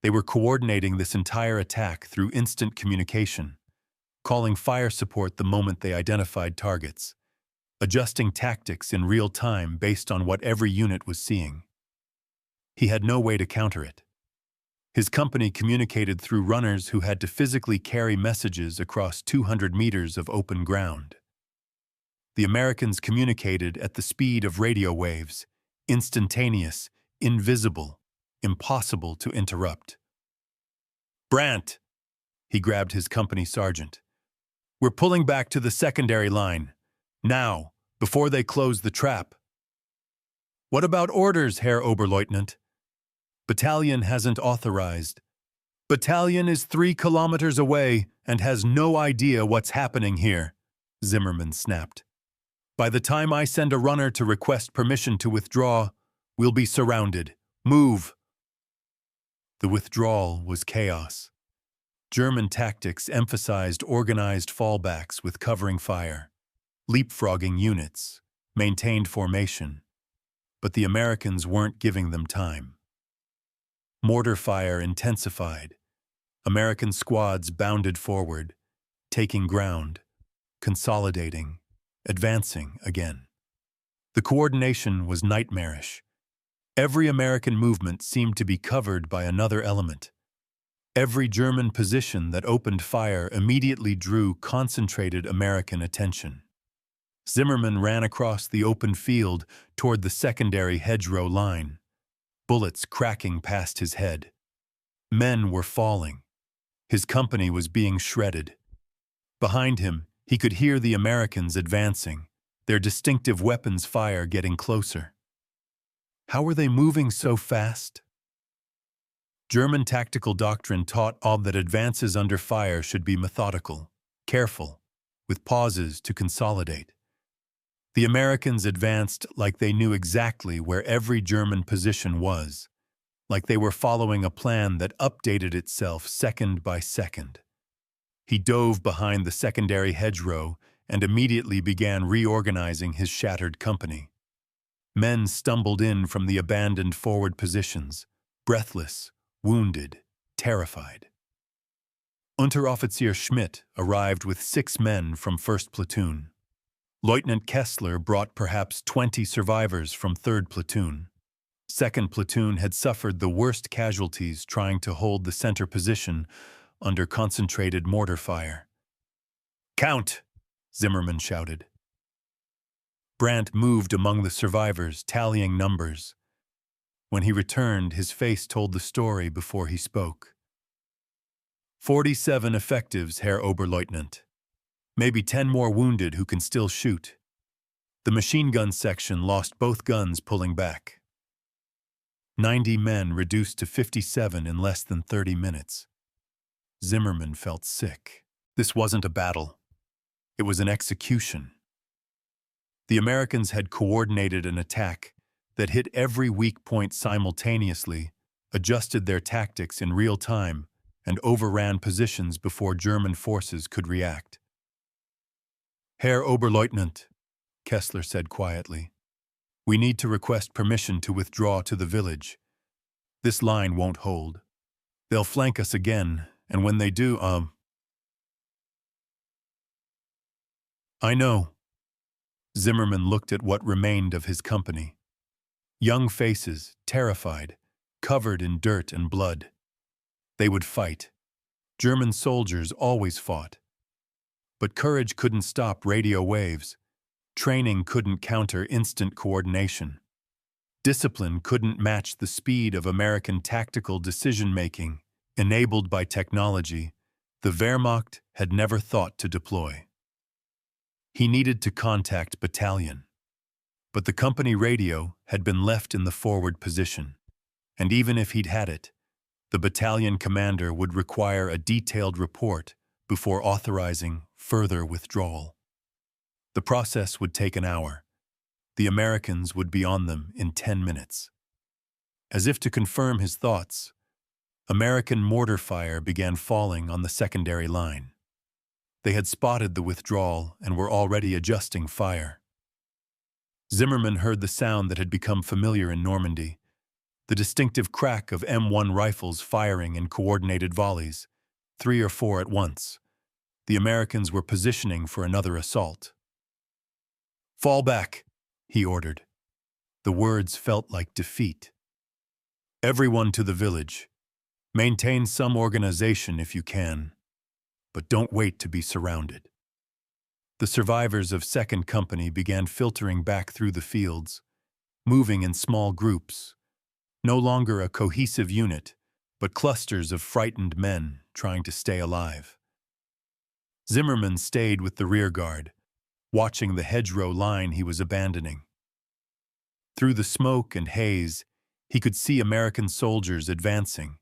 They were coordinating this entire attack through instant communication, calling fire support the moment they identified targets, adjusting tactics in real time based on what every unit was seeing. He had no way to counter it. His company communicated through runners who had to physically carry messages across 200 meters of open ground. The Americans communicated at the speed of radio waves, instantaneous, invisible, impossible to interrupt. "Brandt!" He grabbed his company sergeant. "We're pulling back to the secondary line. Now, before they close the trap." "What about orders, Herr Oberleutnant?" "Battalion hasn't authorized." "Battalion is 3 kilometers away and has no idea what's happening here," Zimmerman snapped. "By the time I send a runner to request permission to withdraw, we'll be surrounded. Move!" The withdrawal was chaos. German tactics emphasized organized fallbacks with covering fire, leapfrogging units, maintained formation. But the Americans weren't giving them time. Mortar fire intensified. American squads bounded forward, taking ground, consolidating, advancing again. The coordination was nightmarish. Every American movement seemed to be covered by another element. Every German position that opened fire immediately drew concentrated American attention. Zimmerman ran across the open field toward the secondary hedgerow line, bullets cracking past his head. Men were falling. His company was being shredded. Behind him, he could hear the Americans advancing, their distinctive weapons fire getting closer. How were they moving so fast? German tactical doctrine taught all that advances under fire should be methodical, careful, with pauses to consolidate. The Americans advanced like they knew exactly where every German position was, like they were following a plan that updated itself second by second. He dove behind the secondary hedgerow and immediately began reorganizing his shattered company. Men stumbled in from the abandoned forward positions, breathless, wounded, terrified. Unteroffizier Schmidt arrived with 6 men from 1st Platoon. Lieutenant Kessler brought perhaps 20 survivors from 3rd Platoon. 2nd Platoon had suffered the worst casualties trying to hold the center position under concentrated mortar fire. "Count!" Zimmermann shouted. Brandt moved among the survivors, tallying numbers. When he returned, his face told the story before he spoke. 47 effectives, Herr Oberleutnant. Maybe 10 more wounded who can still shoot. The machine gun section lost both guns pulling back. 90 men reduced to 57 in less than 30 minutes. Zimmermann felt sick. This wasn't a battle. It was an execution. The Americans had coordinated an attack that hit every weak point simultaneously, adjusted their tactics in real time, and overran positions before German forces could react. "Herr Oberleutnant," Kessler said quietly, "we need to request permission to withdraw to the village. This line won't hold. They'll flank us again, and when they do, I know." Zimmermann looked at what remained of his company. Young faces, terrified, covered in dirt and blood. They would fight. German soldiers always fought. But courage couldn't stop radio waves. Training couldn't counter instant coordination. Discipline couldn't match the speed of American tactical decision-making, enabled by technology the Wehrmacht had never thought to deploy. He needed to contact battalion. But the company radio had been left in the forward position, and even if he'd had it, the battalion commander would require a detailed report before authorizing further withdrawal. The process would take an hour. The Americans would be on them in 10 minutes. As if to confirm his thoughts, American mortar fire began falling on the secondary line. They had spotted the withdrawal and were already adjusting fire. Zimmermann heard the sound that had become familiar in Normandy, the distinctive crack of M1 rifles firing in coordinated volleys, 3 or 4 at once. The Americans were positioning for another assault. "Fall back," he ordered. The words felt like defeat. "Everyone to the village. Maintain some organization if you can, but don't wait to be surrounded." The survivors of 2nd Company began filtering back through the fields, moving in small groups, no longer a cohesive unit, but clusters of frightened men trying to stay alive. Zimmermann stayed with the rear guard, watching the hedgerow line he was abandoning. Through the smoke and haze, he could see American soldiers advancing,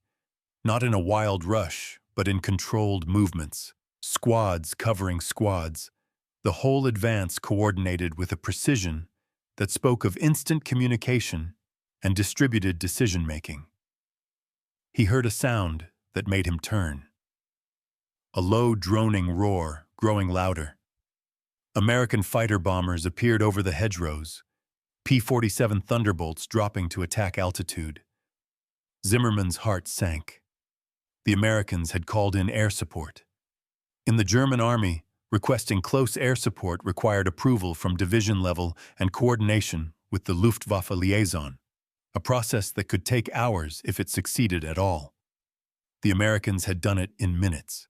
not in a wild rush, but in controlled movements, squads covering squads, the whole advance coordinated with a precision that spoke of instant communication and distributed decision-making. He heard a sound that made him turn. A low, droning roar, growing louder. American fighter bombers appeared over the hedgerows, P-47 Thunderbolts dropping to attack altitude. Zimmermann's heart sank. The Americans had called in air support. In the German army, requesting close air support required approval from division level and coordination with the Luftwaffe liaison, a process that could take hours if it succeeded at all. The Americans had done it in minutes.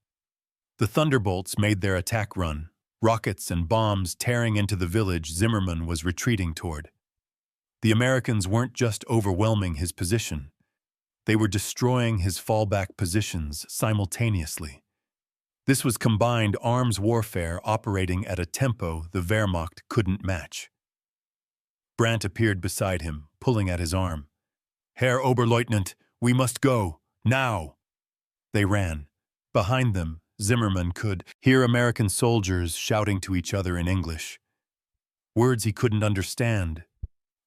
The Thunderbolts made their attack run, rockets and bombs tearing into the village Zimmermann was retreating toward. The Americans weren't just overwhelming his position. They were destroying his fallback positions simultaneously. This was combined arms warfare operating at a tempo the Wehrmacht couldn't match. Brandt appeared beside him, pulling at his arm. "Herr Oberleutnant, we must go, Now! They ran. Behind them, Zimmerman could hear American soldiers shouting to each other in English. Words he couldn't understand,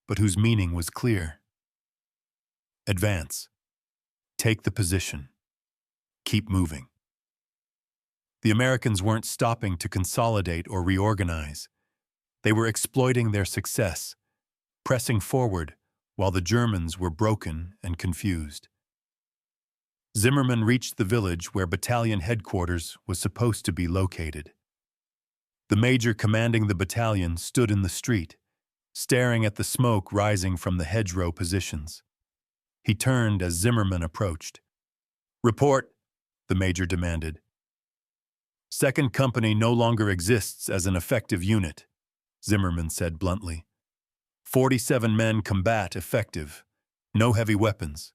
but whose meaning was clear. Advance. Take the position. Keep moving. The Americans weren't stopping to consolidate or reorganize. They were exploiting their success, pressing forward while the Germans were broken and confused. Zimmerman reached the village where battalion headquarters was supposed to be located. The major commanding the battalion stood in the street, staring at the smoke rising from the hedgerow positions. He turned as Zimmerman approached. "Report," the major demanded. "Second Company no longer exists as an effective unit," Zimmerman said bluntly. 47 men combat effective. No heavy weapons.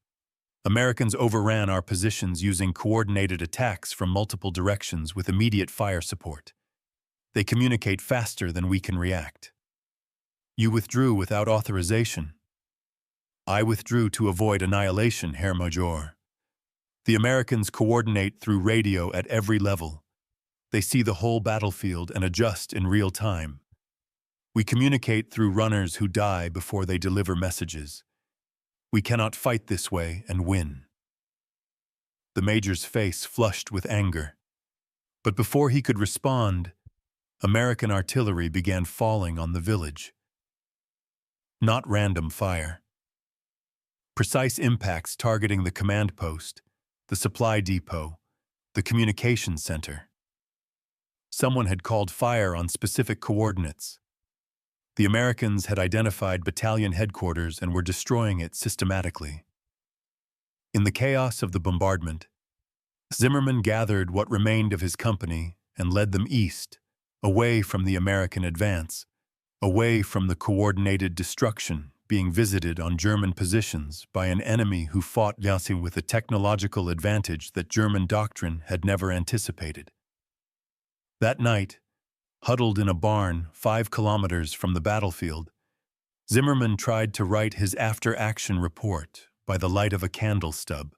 Americans overran our positions using coordinated attacks from multiple directions with immediate fire support. They communicate faster than we can react. You withdrew without authorization. I withdrew to avoid annihilation, Herr Major. The Americans coordinate through radio at every level. They see the whole battlefield and adjust in real time. We communicate through runners who die before they deliver messages. We cannot fight this way and win. The major's face flushed with anger. But before he could respond, American artillery began falling on the village. Not random fire. Precise impacts targeting the command post, the supply depot, the communications center. Someone had called fire on specific coordinates. The Americans had identified battalion headquarters and were destroying it systematically. In the chaos of the bombardment, Zimmerman gathered what remained of his company and led them east, away from the American advance, away from the coordinated destruction being visited on German positions by an enemy who fought with a technological advantage that German doctrine had never anticipated. That night, huddled in a barn 5 kilometers from the battlefield, Zimmerman tried to write his after-action report by the light of a candle stub.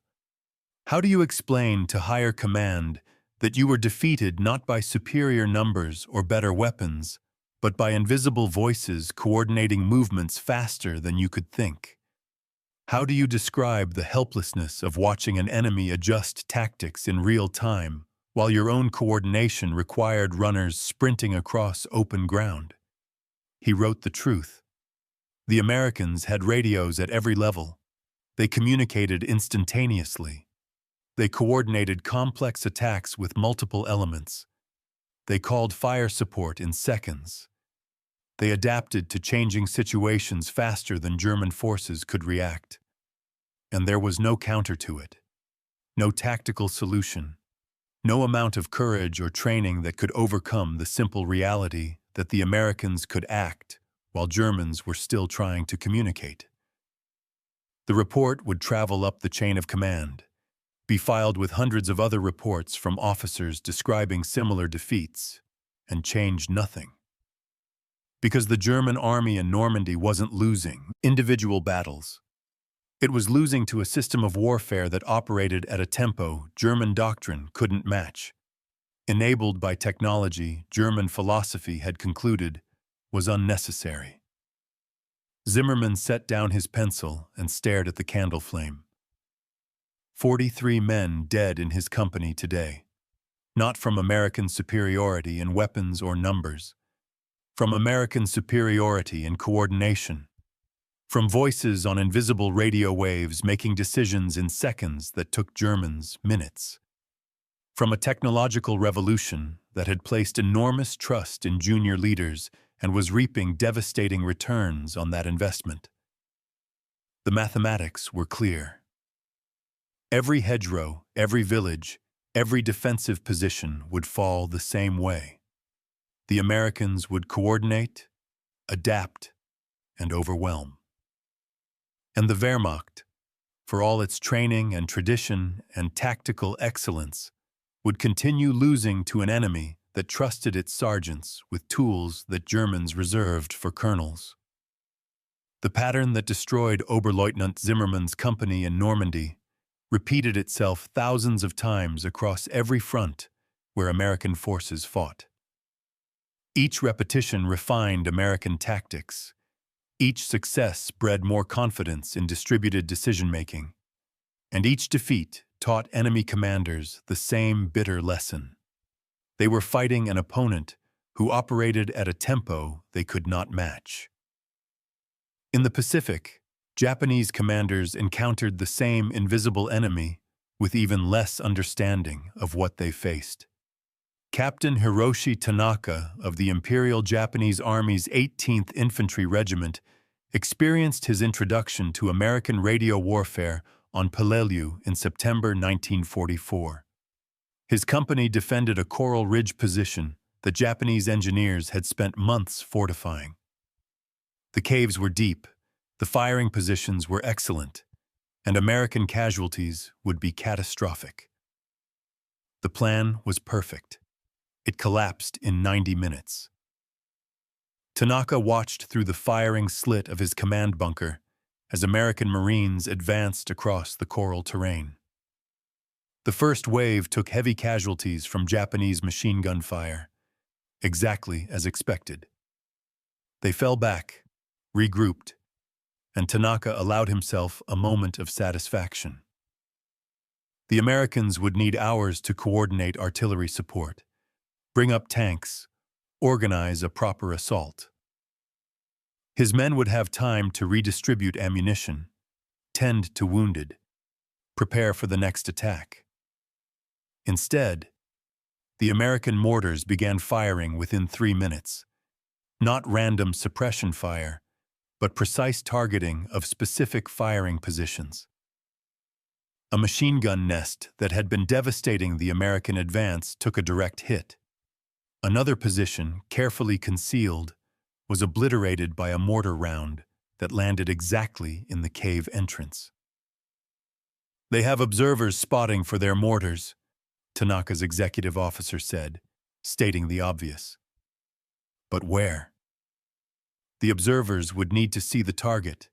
How do you explain to higher command that you were defeated not by superior numbers or better weapons, but by invisible voices coordinating movements faster than you could think? How do you describe the helplessness of watching an enemy adjust tactics in real time, while your own coordination required runners sprinting across open ground? He wrote the truth. The Americans had radios at every level. They communicated instantaneously. They coordinated complex attacks with multiple elements. They called fire support in seconds. They adapted to changing situations faster than German forces could react. And there was no counter to it. No tactical solution. No amount of courage or training that could overcome the simple reality that the Americans could act while Germans were still trying to communicate. The report would travel up the chain of command, be filed with hundreds of other reports from officers describing similar defeats, and change nothing. Because the German army in Normandy wasn't losing individual battles. It was losing to a system of warfare that operated at a tempo German doctrine couldn't match. Enabled by technology German philosophy had concluded was unnecessary. Zimmerman set down his pencil and stared at the candle flame. 43 men dead in his company today. Not from American superiority in weapons or numbers. From American superiority in coordination. From voices on invisible radio waves making decisions in seconds that took Germans minutes. From a technological revolution that had placed enormous trust in junior leaders and was reaping devastating returns on that investment. The mathematics were clear. Every hedgerow, every village, every defensive position would fall the same way. The Americans would coordinate, adapt, and overwhelm. And the Wehrmacht, for all its training and tradition and tactical excellence, would continue losing to an enemy that trusted its sergeants with tools that Germans reserved for colonels. The pattern that destroyed Oberleutnant Zimmerman's company in Normandy repeated itself thousands of times across every front where American forces fought. Each repetition refined American tactics. Each success bred more confidence in distributed decision-making. And each defeat taught enemy commanders the same bitter lesson. They were fighting an opponent who operated at a tempo they could not match. In the Pacific, Japanese commanders encountered the same invisible enemy with even less understanding of what they faced. Captain Hiroshi Tanaka of the Imperial Japanese Army's 18th Infantry Regiment experienced his introduction to American radio warfare on Peleliu in September 1944. His company defended a Coral Ridge position that Japanese engineers had spent months fortifying. The caves were deep, the firing positions were excellent, and American casualties would be catastrophic. The plan was perfect. It collapsed in 90 minutes. Tanaka watched through the firing slit of his command bunker as American Marines advanced across the coral terrain. The first wave took heavy casualties from Japanese machine gun fire, exactly as expected. They fell back, regrouped, and Tanaka allowed himself a moment of satisfaction. The Americans would need hours to coordinate artillery support, bring up tanks, organize a proper assault. His men would have time to redistribute ammunition, tend to wounded, prepare for the next attack. Instead, the American mortars began firing within 3 minutes, not random suppression fire, but precise targeting of specific firing positions. A machine gun nest that had been devastating the American advance took a direct hit. Another position, carefully concealed, was obliterated by a mortar round that landed exactly in the cave entrance. "They have observers spotting for their mortars," Tanaka's executive officer said, stating the obvious. But where? The observers would need to see the target,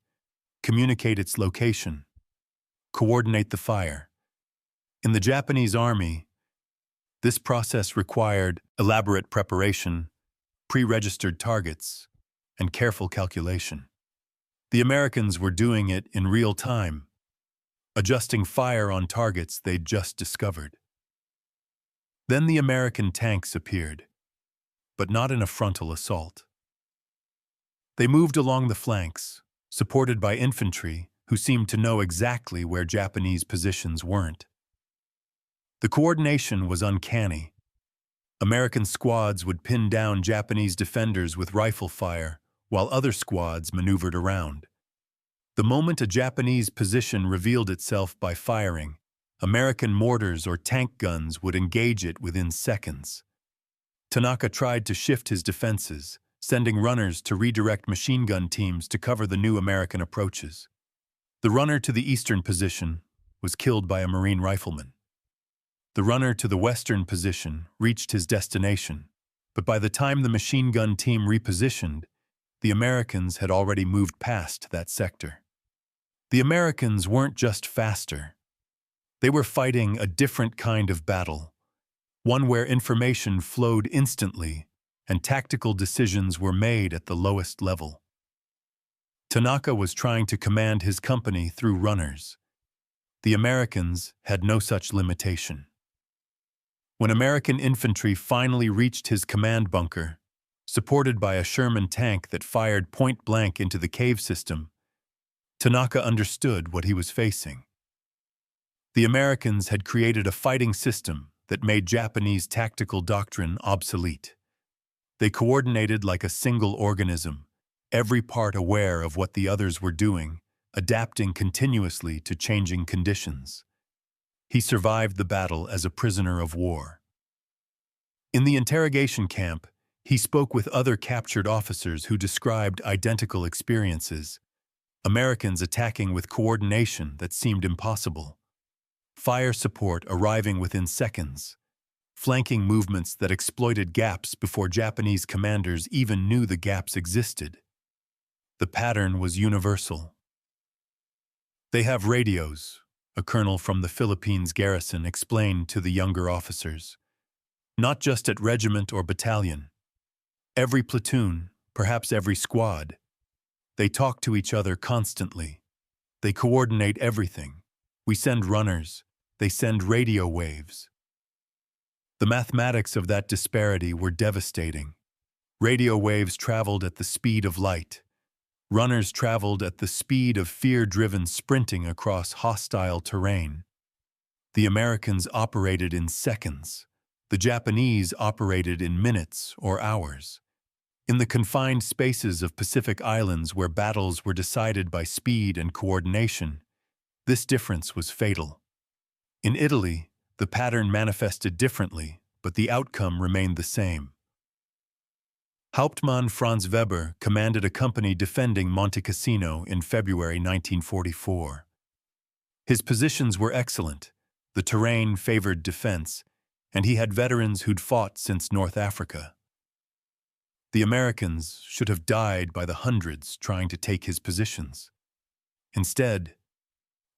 communicate its location, coordinate the fire. In the Japanese Army, this process required elaborate preparation, pre-registered targets, and careful calculation. The Americans were doing it in real time, adjusting fire on targets they'd just discovered. Then the American tanks appeared, but not in a frontal assault. They moved along the flanks, supported by infantry who seemed to know exactly where Japanese positions weren't. The coordination was uncanny. American squads would pin down Japanese defenders with rifle fire, while other squads maneuvered around. The moment a Japanese position revealed itself by firing, American mortars or tank guns would engage it within seconds. Tanaka tried to shift his defenses, sending runners to redirect machine gun teams to cover the new American approaches. The runner to the eastern position was killed by a Marine rifleman. The runner to the western position reached his destination, but by the time the machine gun team repositioned, the Americans had already moved past that sector. The Americans weren't just faster. They were fighting a different kind of battle, one where information flowed instantly and tactical decisions were made at the lowest level. Tanaka was trying to command his company through runners. The Americans had no such limitation. When American infantry finally reached his command bunker, supported by a Sherman tank that fired point-blank into the cave system, Tanaka understood what he was facing. The Americans had created a fighting system that made Japanese tactical doctrine obsolete. They coordinated like a single organism, every part aware of what the others were doing, adapting continuously to changing conditions. He survived the battle as a prisoner of war. In the interrogation camp, he spoke with other captured officers who described identical experiences, Americans attacking with coordination that seemed impossible, fire support arriving within seconds, flanking movements that exploited gaps before Japanese commanders even knew the gaps existed. The pattern was universal. They have radios, a colonel from the Philippines garrison, explained to the younger officers. Not just at regiment or battalion. Every platoon, perhaps every squad. They talk to each other constantly. They coordinate everything. We send runners. They send radio waves. The mathematics of that disparity were devastating. Radio waves traveled at the speed of light. Runners traveled at the speed of fear-driven sprinting across hostile terrain. The Americans operated in seconds. The Japanese operated in minutes or hours. In the confined spaces of Pacific Islands where battles were decided by speed and coordination, this difference was fatal. In Italy, the pattern manifested differently, but the outcome remained the same. Hauptmann Franz Weber commanded a company defending Monte Cassino in February 1944. His positions were excellent, the terrain favored defense, and he had veterans who'd fought since North Africa. The Americans should have died by the hundreds trying to take his positions. Instead,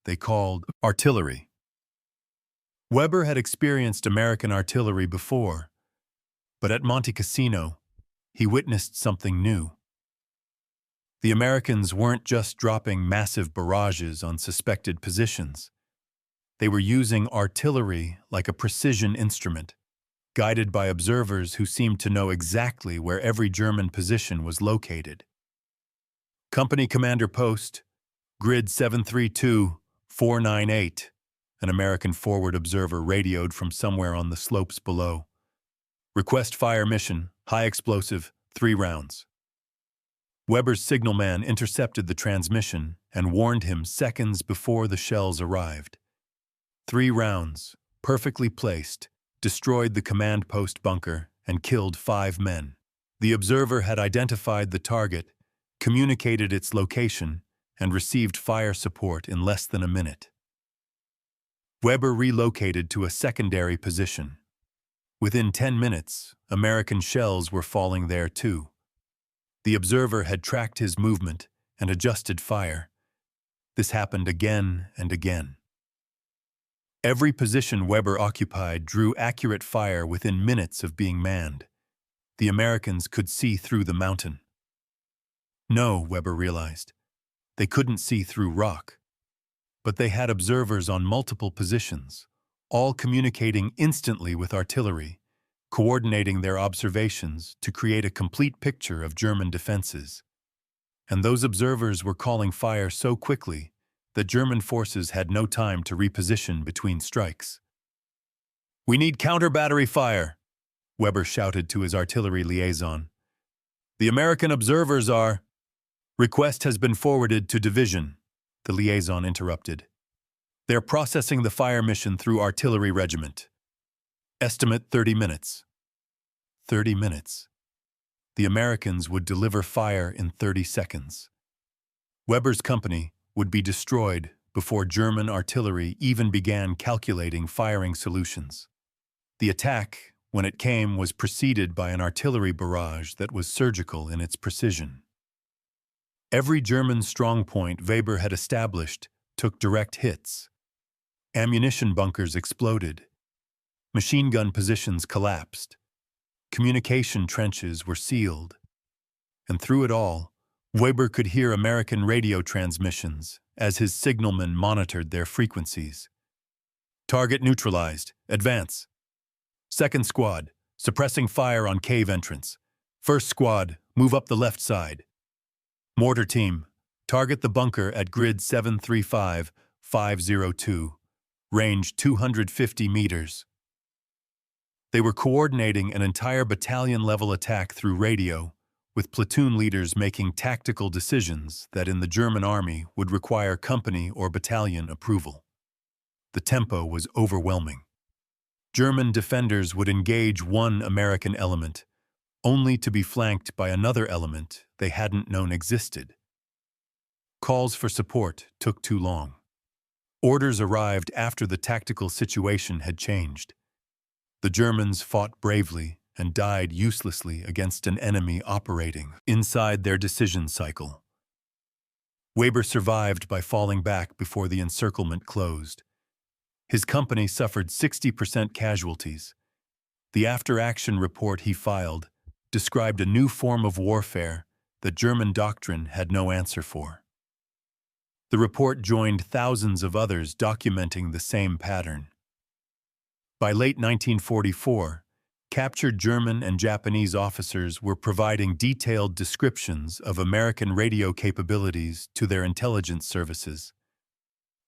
they called artillery. Weber had experienced American artillery before, but at Monte Cassino, he witnessed something new. The Americans weren't just dropping massive barrages on suspected positions. They were using artillery like a precision instrument, guided by observers who seemed to know exactly where every German position was located. Company Commander Post, Grid 732-498, an American forward observer radioed from somewhere on the slopes below. Request fire mission, high explosive, 3 rounds. Weber's signalman intercepted the transmission and warned him seconds before the shells arrived. 3 rounds, perfectly placed, destroyed the command post bunker and killed 5 men. The observer had identified the target, communicated its location, and received fire support in less than a minute. Weber relocated to a secondary position. Within 10 minutes, American shells were falling there too. The observer had tracked his movement and adjusted fire. This happened again and again. Every position Weber occupied drew accurate fire within minutes of being manned. The Americans could see through the mountain. No, Weber realized. They couldn't see through rock. But they had observers on multiple positions, all communicating instantly with artillery, coordinating their observations to create a complete picture of German defenses. And those observers were calling fire so quickly that German forces had no time to reposition between strikes. "We need counter-battery fire," Weber shouted to his artillery liaison. "The American observers are—" "Request has been forwarded to division," the liaison interrupted. "They're processing the fire mission through artillery regiment. Estimate 30 minutes. 30 minutes. The Americans would deliver fire in 30 seconds. Weber's company would be destroyed before German artillery even began calculating firing solutions. The attack, when it came, was preceded by an artillery barrage that was surgical in its precision. Every German strongpoint Weber had established took direct hits. Ammunition bunkers exploded. Machine gun positions collapsed. Communication trenches were sealed. And through it all, Weber could hear American radio transmissions as his signalmen monitored their frequencies. "Target neutralized. Advance. Second squad, suppressing fire on cave entrance. First squad, move up the left side. Mortar team, target the bunker at grid 735-502. Range 250 meters." They were coordinating an entire battalion-level attack through radio, with platoon leaders making tactical decisions that in the German army would require company or battalion approval. The tempo was overwhelming. German defenders would engage one American element, only to be flanked by another element they hadn't known existed. Calls for support took too long. Orders arrived after the tactical situation had changed. The Germans fought bravely and died uselessly against an enemy operating inside their decision cycle. Weber survived by falling back before the encirclement closed. His company suffered 60% casualties. The after-action report he filed described a new form of warfare that German doctrine had no answer for. The report joined thousands of others documenting the same pattern. By late 1944, captured German and Japanese officers were providing detailed descriptions of American radio capabilities to their intelligence services.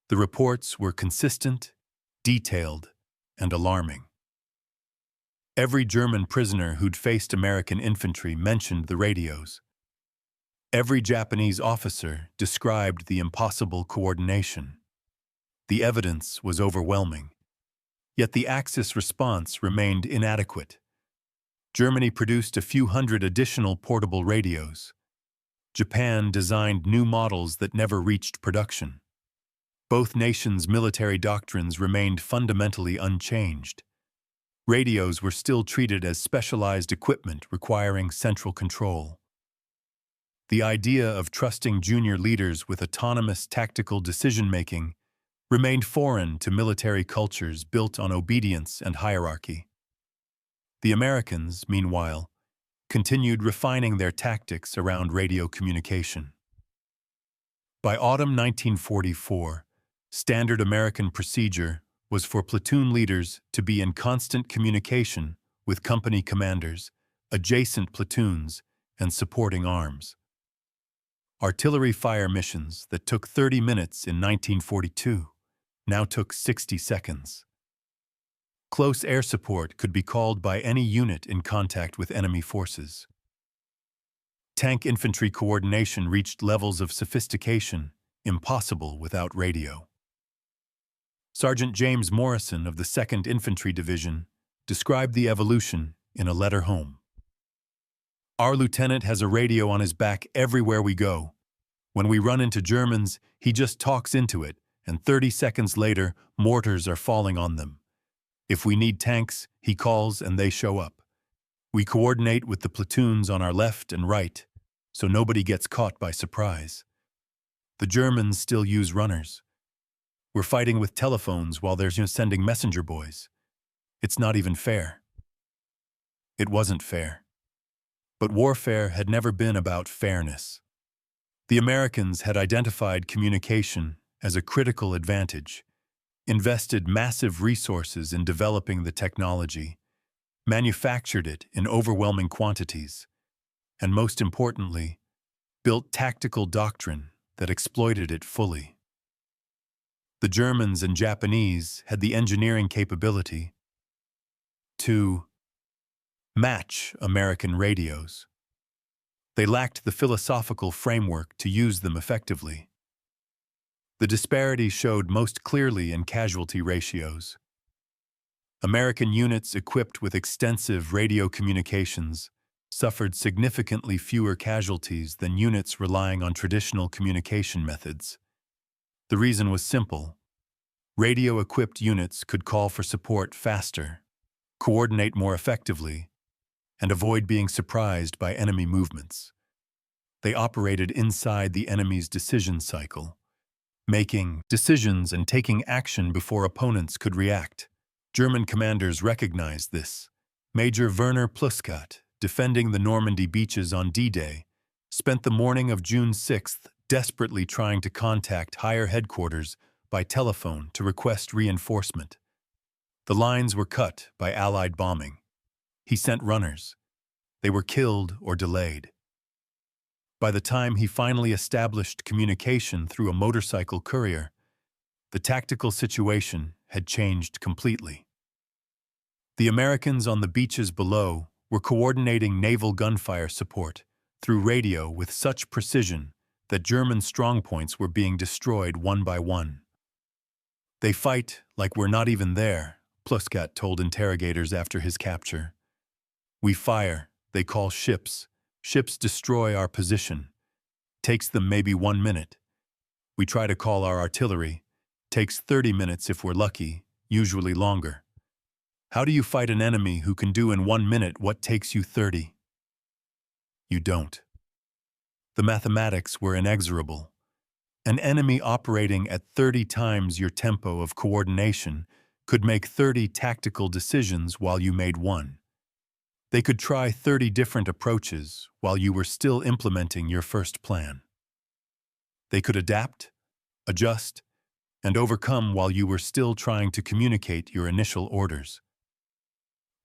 The reports were consistent, detailed, and alarming. Every German prisoner who'd faced American infantry mentioned the radios. Every Japanese officer described the impossible coordination. The evidence was overwhelming. Yet the Axis response remained inadequate. Germany produced a few hundred additional portable radios. Japan designed new models that never reached production. Both nations' military doctrines remained fundamentally unchanged. Radios were still treated as specialized equipment requiring central control. The idea of trusting junior leaders with autonomous tactical decision-making remained foreign to military cultures built on obedience and hierarchy. The Americans, meanwhile, continued refining their tactics around radio communication. By autumn 1944, standard American procedure was for platoon leaders to be in constant communication with company commanders, adjacent platoons, and supporting arms. Artillery fire missions that took 30 minutes in 1942 now took 60 seconds. Close air support could be called by any unit in contact with enemy forces. Tank infantry coordination reached levels of sophistication impossible without radio. Sergeant James Morrison of the 2nd Infantry Division described the evolution in a letter home. Our lieutenant has a radio on his back everywhere we go. When we run into Germans, he just talks into it, and 30 seconds later, mortars are falling on them. If we need tanks, he calls and they show up. We coordinate with the platoons on our left and right, so nobody gets caught by surprise. The Germans still use runners. We're fighting with telephones while they're sending messenger boys. It's not even fair. It wasn't fair. But warfare had never been about fairness. The Americans had identified communication as a critical advantage, invested massive resources in developing the technology, manufactured it in overwhelming quantities, and most importantly, built tactical doctrine that exploited it fully. The Germans and Japanese had the engineering capability to match American radios. They lacked the philosophical framework to use them effectively. The disparity showed most clearly in casualty ratios. American units equipped with extensive radio communications suffered significantly fewer casualties than units relying on traditional communication methods. The reason was simple. Radio-equipped units could call for support faster, coordinate more effectively, and avoid being surprised by enemy movements. They operated inside the enemy's decision cycle, making decisions and taking action before opponents could react. German commanders recognized this. Major Werner Pluskat, defending the Normandy beaches on D-Day, spent the morning of June 6th desperately trying to contact higher headquarters by telephone to request reinforcement. The lines were cut by Allied bombing. He sent runners. They were killed or delayed. By the time he finally established communication through a motorcycle courier, the tactical situation had changed completely. The Americans on the beaches below were coordinating naval gunfire support through radio with such precision that German strongpoints were being destroyed one by one. They fight like we're not even there, Pluskat told interrogators after his capture. We fire, they call ships. Ships destroy our position. Takes them maybe 1 minute. We try to call our artillery. Takes 30 minutes if we're lucky, usually longer. How do you fight an enemy who can do in 1 minute what takes you 30? You don't. The mathematics were inexorable. An enemy operating at 30 times your tempo of coordination could make 30 tactical decisions while you made one. They could try 30 different approaches while you were still implementing your first plan. They could adapt, adjust, and overcome while you were still trying to communicate your initial orders.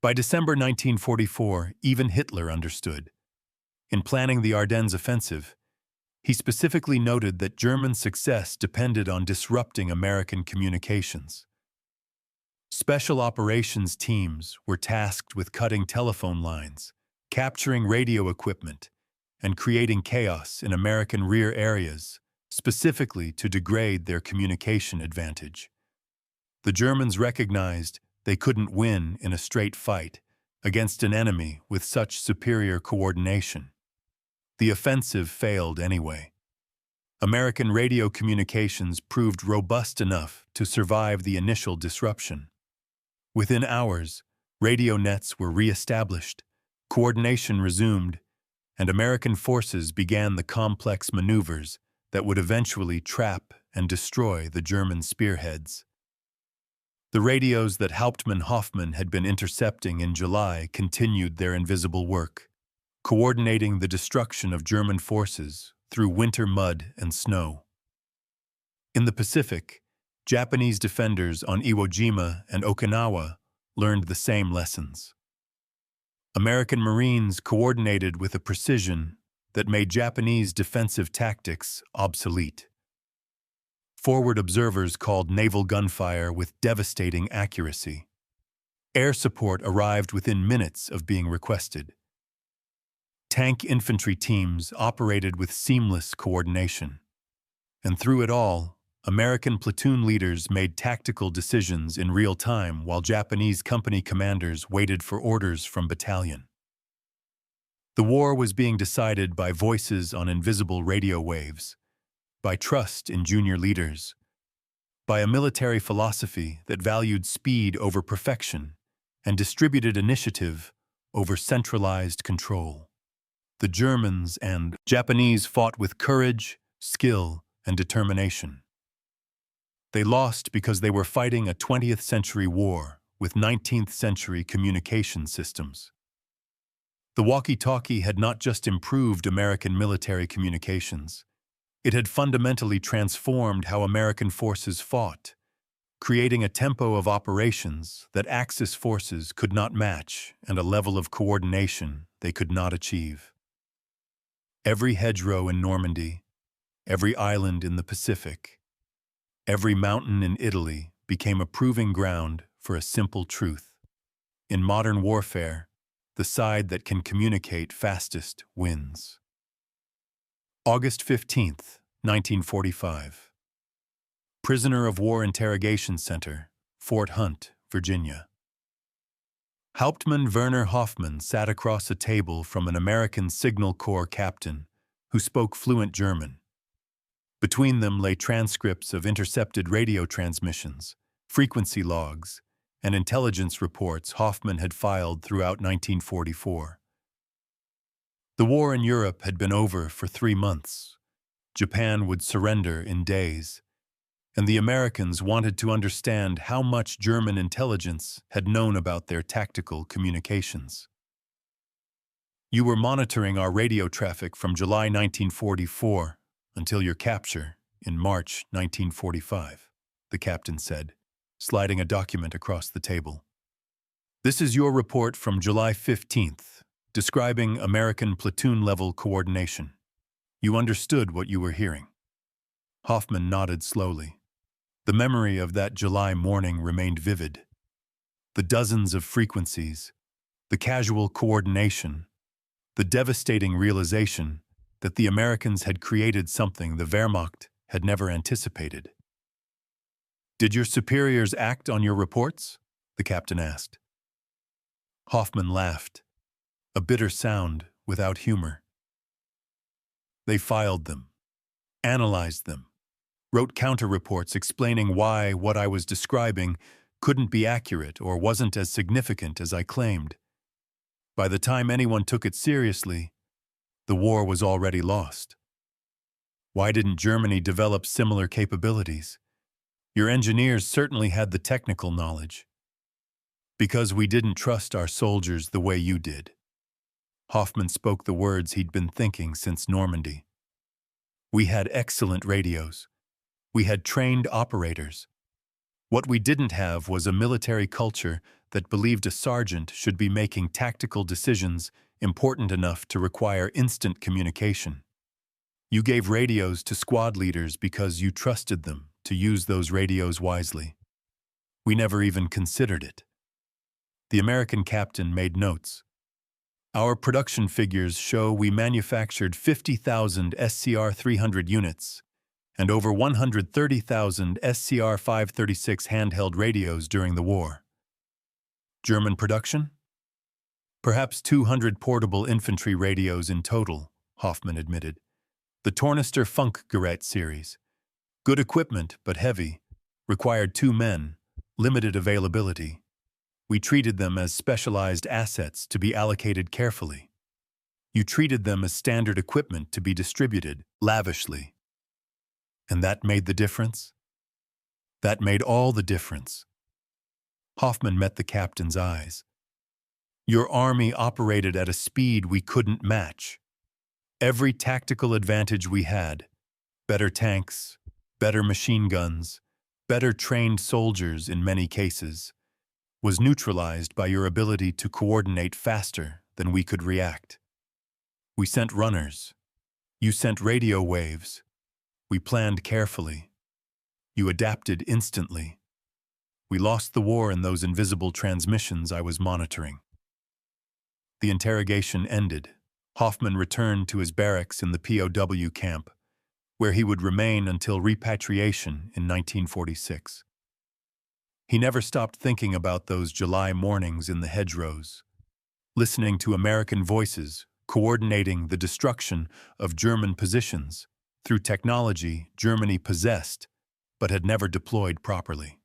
By December 1944, even Hitler understood. In planning the Ardennes offensive, he specifically noted that German success depended on disrupting American communications. Special operations teams were tasked with cutting telephone lines, capturing radio equipment, and creating chaos in American rear areas, specifically to degrade their communication advantage. The Germans recognized they couldn't win in a straight fight against an enemy with such superior coordination. The offensive failed anyway. American radio communications proved robust enough to survive the initial disruption. Within hours, radio nets were re-established, coordination resumed, and American forces began the complex maneuvers that would eventually trap and destroy the German spearheads. The radios that Hauptmann-Hoffmann had been intercepting in July continued their invisible work, coordinating the destruction of German forces through winter mud and snow. In the Pacific, Japanese defenders on Iwo Jima and Okinawa learned the same lessons. American Marines coordinated with a precision that made Japanese defensive tactics obsolete. Forward observers called naval gunfire with devastating accuracy. Air support arrived within minutes of being requested. Tank infantry teams operated with seamless coordination. And through it all, American platoon leaders made tactical decisions in real time while Japanese company commanders waited for orders from battalion. The war was being decided by voices on invisible radio waves, by trust in junior leaders, by a military philosophy that valued speed over perfection and distributed initiative over centralized control. The Germans and Japanese fought with courage, skill, and determination. They lost because they were fighting a 20th century war with 19th century communication systems. The walkie-talkie had not just improved American military communications, it had fundamentally transformed how American forces fought, creating a tempo of operations that Axis forces could not match and a level of coordination they could not achieve. Every hedgerow in Normandy, every island in the Pacific, every mountain in Italy became a proving ground for a simple truth. In modern warfare, the side that can communicate fastest wins. August 15th, 1945. Prisoner of War Interrogation Center, Fort Hunt, Virginia. Hauptmann Werner Hoffmann sat across a table from an American Signal Corps captain who spoke fluent German. Between them lay transcripts of intercepted radio transmissions, frequency logs, and intelligence reports Hoffmann had filed throughout 1944. The war in Europe had been over for 3 months. Japan would surrender in days, and the Americans wanted to understand how much German intelligence had known about their tactical communications. You were monitoring our radio traffic from July 1944 until your capture in March 1945, the captain said, sliding a document across the table. This is your report from July 15th, describing American platoon-level coordination. You understood what you were hearing. Hoffmann nodded slowly. The memory of that July morning remained vivid. The dozens of frequencies, the casual coordination, the devastating realization that the Americans had created something the Wehrmacht had never anticipated. Did your superiors act on your reports? The captain asked. Hoffmann laughed, a bitter sound without humor. They filed them, analyzed them, wrote counter-reports explaining why what I was describing couldn't be accurate or wasn't as significant as I claimed. By the time anyone took it seriously, the war was already lost. Why didn't Germany develop similar capabilities? Your engineers certainly had the technical knowledge. Because we didn't trust our soldiers the way you did. Hoffman spoke the words he'd been thinking since Normandy. We had excellent radios. We had trained operators. What we didn't have was a military culture that believed a sergeant should be making tactical decisions important enough to require instant communication. You gave radios to squad leaders because you trusted them to use those radios wisely. We never even considered it. The American captain made notes. Our production figures show we manufactured 50,000 SCR-300 units and over 130,000 SCR-536 handheld radios during the war. German production? Perhaps 200 portable infantry radios in total, Hoffman admitted. The Tornister Funkgerät series. Good equipment, but heavy. Required 2 men. Limited availability. We treated them as specialized assets to be allocated carefully. You treated them as standard equipment to be distributed lavishly. And that made the difference? That made all the difference. Hoffman met the captain's eyes. Your army operated at a speed we couldn't match. Every tactical advantage we had, better tanks, better machine guns, better trained soldiers in many cases, was neutralized by your ability to coordinate faster than we could react. We sent runners. You sent radio waves. We planned carefully. You adapted instantly. We lost the war in those invisible transmissions I was monitoring. The interrogation ended. Hoffman returned to his barracks in the POW camp, where he would remain until repatriation in 1946. He never stopped thinking about those July mornings in the hedgerows, listening to American voices coordinating the destruction of German positions through technology Germany possessed but had never deployed properly.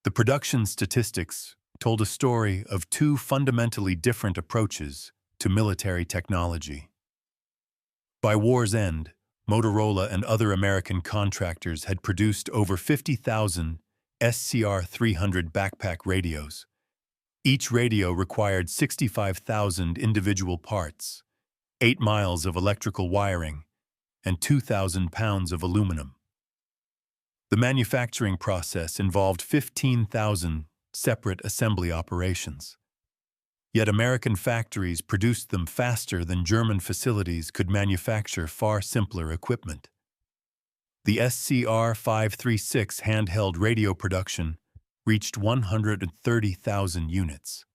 The production statistics told a story of 2 fundamentally different approaches to military technology. By war's end, Motorola and other American contractors had produced over 50,000 SCR-300 backpack radios. Each radio required 65,000 individual parts, 8 miles of electrical wiring, and 2,000 pounds of aluminum. The manufacturing process involved 15,000 separate assembly operations. Yet American factories produced them faster than German facilities could manufacture far simpler equipment. The SCR-536 handheld radio production reached 130,000 units.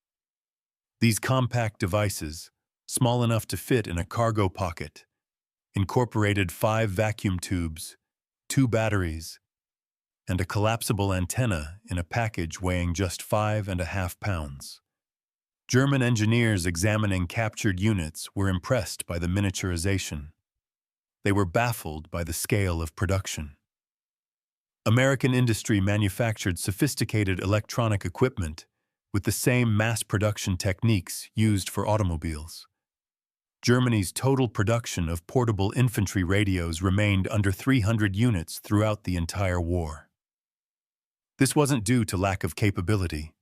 These compact devices, small enough to fit in a cargo pocket, incorporated 5 vacuum tubes, 2 batteries, and a collapsible antenna in a package weighing just 5.5 pounds. German engineers examining captured units were impressed by the miniaturization. They were baffled by the scale of production. American industry manufactured sophisticated electronic equipment with the same mass production techniques used for automobiles. Germany's total production of portable infantry radios remained under 300 units throughout the entire war. This wasn't due to lack of capability.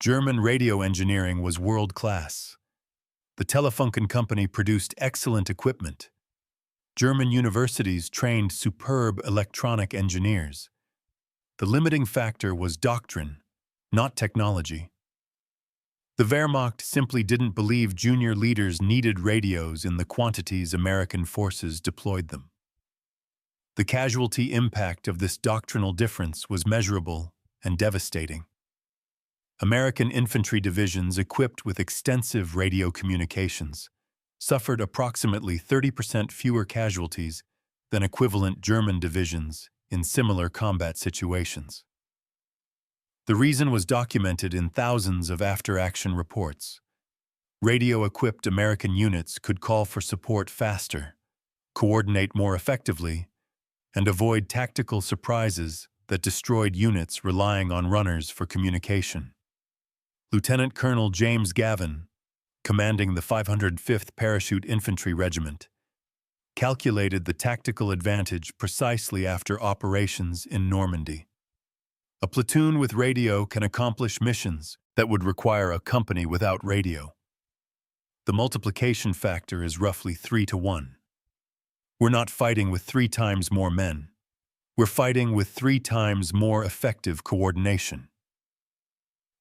German radio engineering was world-class. The Telefunken Company produced excellent equipment. German universities trained superb electronic engineers. The limiting factor was doctrine, not technology. The Wehrmacht simply didn't believe junior leaders needed radios in the quantities American forces deployed them. The casualty impact of this doctrinal difference was measurable and devastating. American infantry divisions equipped with extensive radio communications suffered approximately 30% fewer casualties than equivalent German divisions in similar combat situations. The reason was documented in thousands of after-action reports. Radio-equipped American units could call for support faster, coordinate more effectively, and avoid tactical surprises that destroyed units relying on runners for communication. Lieutenant Colonel James Gavin, commanding the 505th Parachute Infantry Regiment, calculated the tactical advantage precisely after operations in Normandy. A platoon with radio can accomplish missions that would require a company without radio. The multiplication factor is roughly 3 to 1. We're not fighting with 3 times more men. We're fighting with 3 times more effective coordination.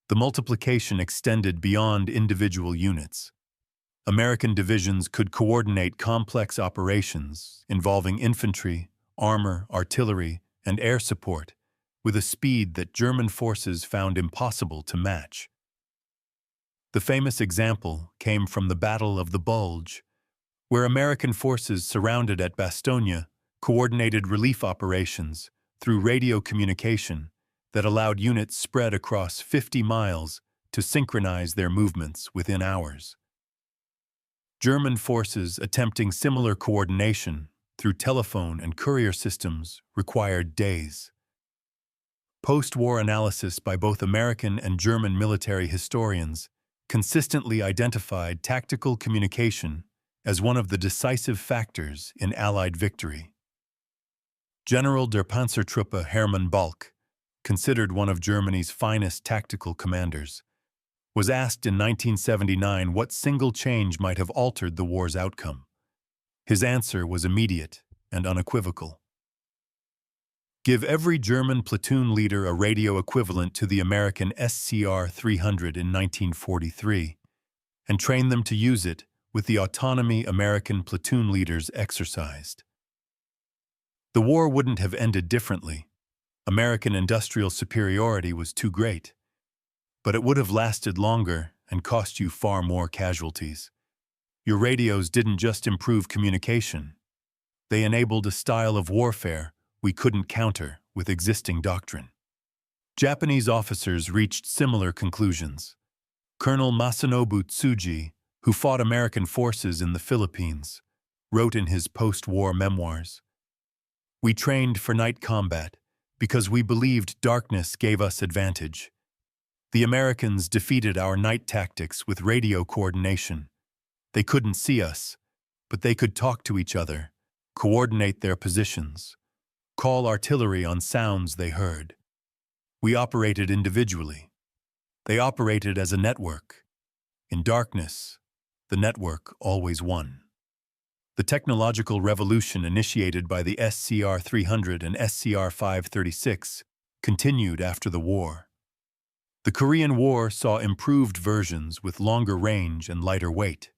The multiplication extended beyond individual units. American divisions could coordinate complex operations involving infantry, armor, artillery, and air support with a speed that German forces found impossible to match. The famous example came from the Battle of the Bulge, where American forces surrounded at Bastogne coordinated relief operations through radio communication that allowed units spread across 50 miles to synchronize their movements within hours. German forces attempting similar coordination through telephone and courier systems required days. Post-war analysis by both American and German military historians consistently identified tactical communication as one of the decisive factors in Allied victory. General der Panzertruppe Hermann Balck, considered one of Germany's finest tactical commanders, was asked in 1979 what single change might have altered the war's outcome. His answer was immediate and unequivocal. Give every German platoon leader a radio equivalent to the American SCR-300 in 1943, and train them to use it with the autonomy American platoon leaders exercised. The war wouldn't have ended differently. American industrial superiority was too great. But it would have lasted longer and cost you far more casualties. Your radios didn't just improve communication. They enabled a style of warfare we couldn't counter with existing doctrine. Japanese officers reached similar conclusions. Colonel Masanobu Tsuji, who fought American forces in the Philippines, wrote in his post-war memoirs, "We trained for night combat because we believed darkness gave us advantage. The Americans defeated our night tactics with radio coordination. They couldn't see us, but they could talk to each other, coordinate their positions, call artillery on sounds they heard. We operated individually. They operated as a network. In darkness, the network always won." The technological revolution initiated by the SCR-300 and SCR-536 continued after the war. The Korean War saw improved versions with longer range and lighter weight.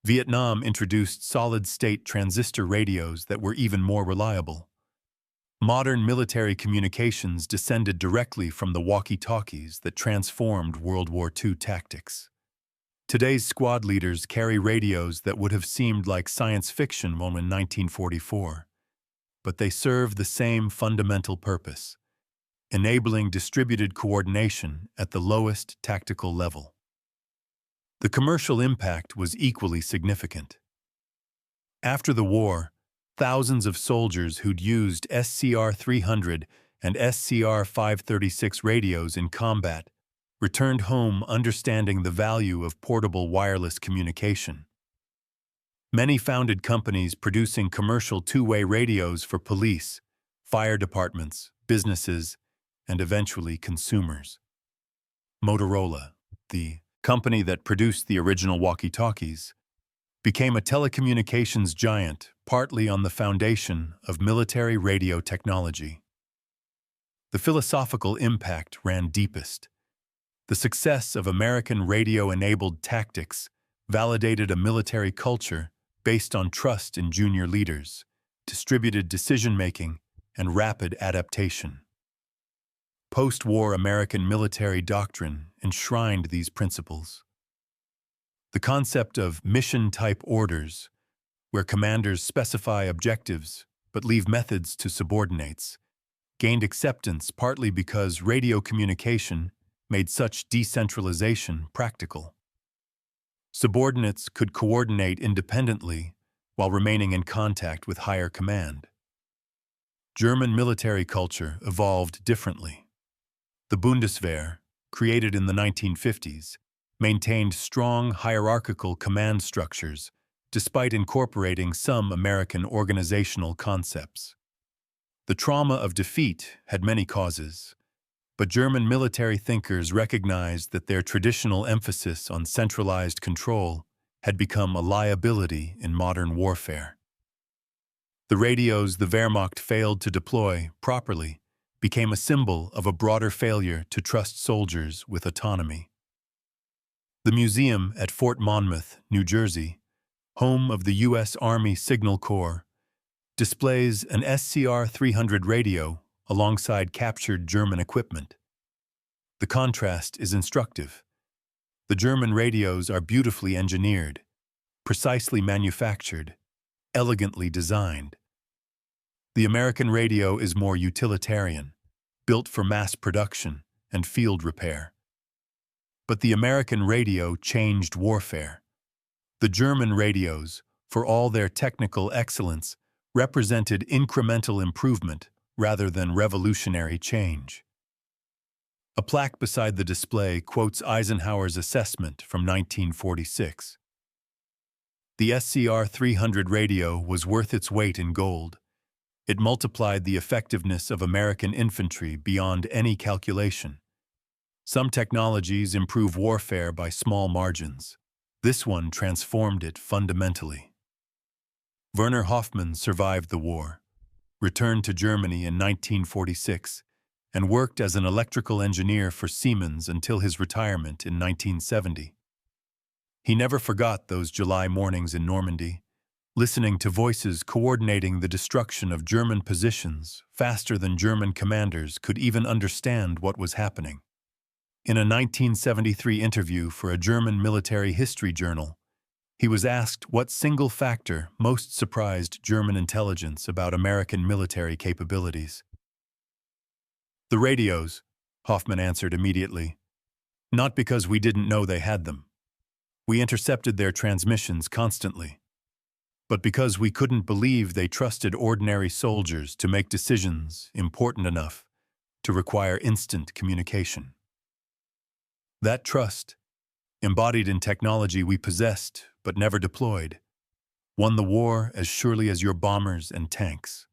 Vietnam introduced solid-state transistor radios that were even more reliable. Modern military communications descended directly from the walkie-talkies that transformed World War II tactics. Today's squad leaders carry radios that would have seemed like science fiction in 1944, but they serve the same fundamental purpose: enabling distributed coordination at the lowest tactical level. The commercial impact was equally significant. After the war, thousands of soldiers who'd used SCR-300 and SCR-536 radios in combat returned home understanding the value of portable wireless communication. Many founded companies producing commercial two-way radios for police, fire departments, businesses, and eventually consumers. Motorola, the company that produced the original walkie-talkies, became a telecommunications giant partly on the foundation of military radio technology. The philosophical impact ran deepest. The success of American radio-enabled tactics validated a military culture based on trust in junior leaders, distributed decision-making, and rapid adaptation. Post-war American military doctrine enshrined these principles. The concept of mission-type orders, where commanders specify objectives but leave methods to subordinates, gained acceptance partly because radio communication made such decentralization practical. Subordinates could coordinate independently while remaining in contact with higher command. German military culture evolved differently. The Bundeswehr, created in the 1950s, maintained strong hierarchical command structures despite incorporating some American organizational concepts. The trauma of defeat had many causes, but German military thinkers recognized that their traditional emphasis on centralized control had become a liability in modern warfare. The radios the Wehrmacht failed to deploy properly became a symbol of a broader failure to trust soldiers with autonomy. The museum at Fort Monmouth, New Jersey, home of the U.S. Army Signal Corps, displays an SCR-300 radio alongside captured German equipment. The contrast is instructive. The German radios are beautifully engineered, precisely manufactured, elegantly designed. The American radio is more utilitarian, built for mass production and field repair. But the American radio changed warfare. The German radios, for all their technical excellence, represented incremental improvement rather than revolutionary change. A plaque beside the display quotes Eisenhower's assessment from 1946. The SCR-300 radio was worth its weight in gold. It multiplied the effectiveness of American infantry beyond any calculation. Some technologies improve warfare by small margins. This one transformed it fundamentally. Werner Hoffmann survived the war, returned to Germany in 1946, and worked as an electrical engineer for Siemens until his retirement in 1970. He never forgot those July mornings in Normandy, listening to voices coordinating the destruction of German positions faster than German commanders could even understand what was happening. In a 1973 interview for a German military history journal, he was asked what single factor most surprised German intelligence about American military capabilities. The radios, Hoffmann answered immediately. Not because we didn't know they had them. We intercepted their transmissions constantly. But because we couldn't believe they trusted ordinary soldiers to make decisions important enough to require instant communication. That trust, embodied in technology we possessed but never deployed, won the war as surely as your bombers and tanks.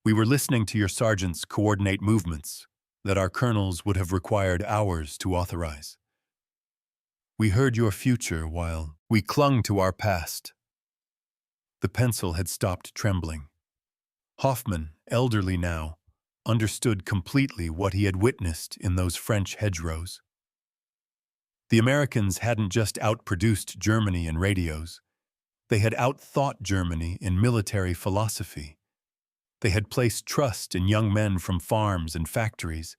We were listening to your sergeants coordinate movements that our colonels would have required hours to authorize. We heard your future while we clung to our past. The pencil had stopped trembling. Hoffmann, elderly now, understood completely what he had witnessed in those French hedgerows. The Americans hadn't just outproduced Germany in radios. They had outthought Germany in military philosophy. They had placed trust in young men from farms and factories,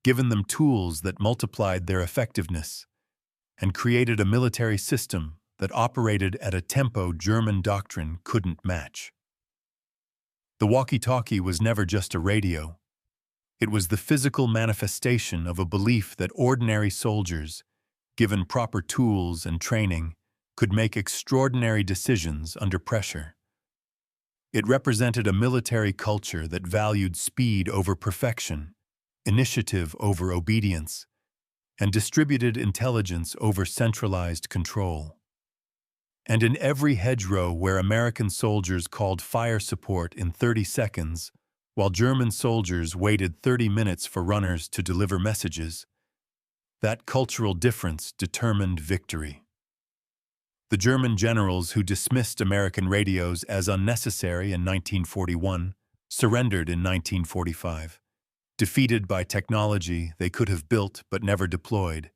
given them tools that multiplied their effectiveness, and created a military system that operated at a tempo German doctrine couldn't match. The walkie-talkie was never just a radio. It was the physical manifestation of a belief that ordinary soldiers, given proper tools and training, could make extraordinary decisions under pressure. It represented a military culture that valued speed over perfection, initiative over obedience, and distributed intelligence over centralized control. And in every hedgerow where American soldiers called fire support in 30 seconds, while German soldiers waited 30 minutes for runners to deliver messages, that cultural difference determined victory. The German generals who dismissed American radios as unnecessary in 1941 surrendered in 1945, defeated by technology they could have built but never deployed,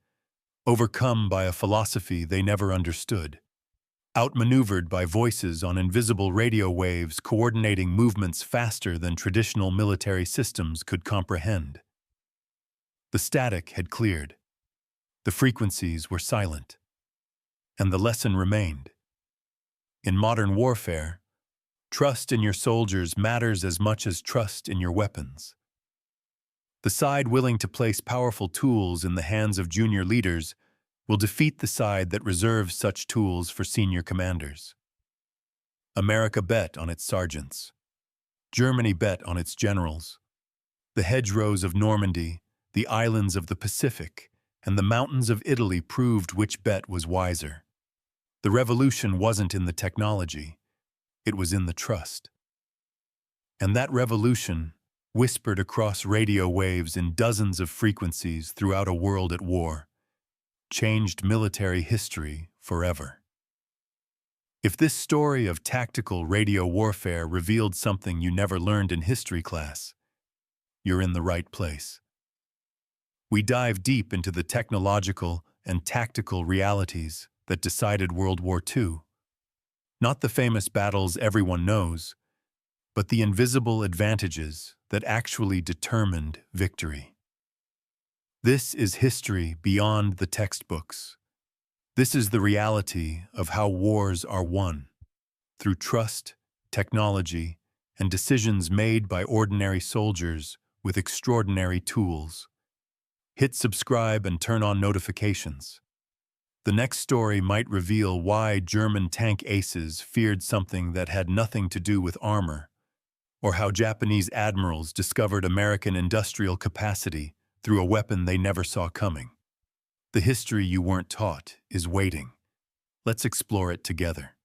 overcome by a philosophy they never understood, outmaneuvered by voices on invisible radio waves coordinating movements faster than traditional military systems could comprehend. The static had cleared. The frequencies were silent. And the lesson remained. In modern warfare, trust in your soldiers matters as much as trust in your weapons. The side willing to place powerful tools in the hands of junior leaders will defeat the side that reserves such tools for senior commanders. America bet on its sergeants. Germany bet on its generals. The hedgerows of Normandy, the islands of the Pacific, and the mountains of Italy proved which bet was wiser. The revolution wasn't in the technology, it was in the trust. And that revolution, whispered across radio waves in dozens of frequencies throughout a world at war, changed military history forever. If this story of tactical radio warfare revealed something you never learned in history class, you're in the right place. We dive deep into the technological and tactical realities that decided World War II. Not the famous battles everyone knows, but the invisible advantages that actually determined victory. This is history beyond the textbooks. This is the reality of how wars are won, through trust, technology, and decisions made by ordinary soldiers with extraordinary tools. Hit subscribe and turn on notifications. The next story might reveal why German tank aces feared something that had nothing to do with armor, or how Japanese admirals discovered American industrial capacity through a weapon they never saw coming. The history you weren't taught is waiting. Let's explore it together.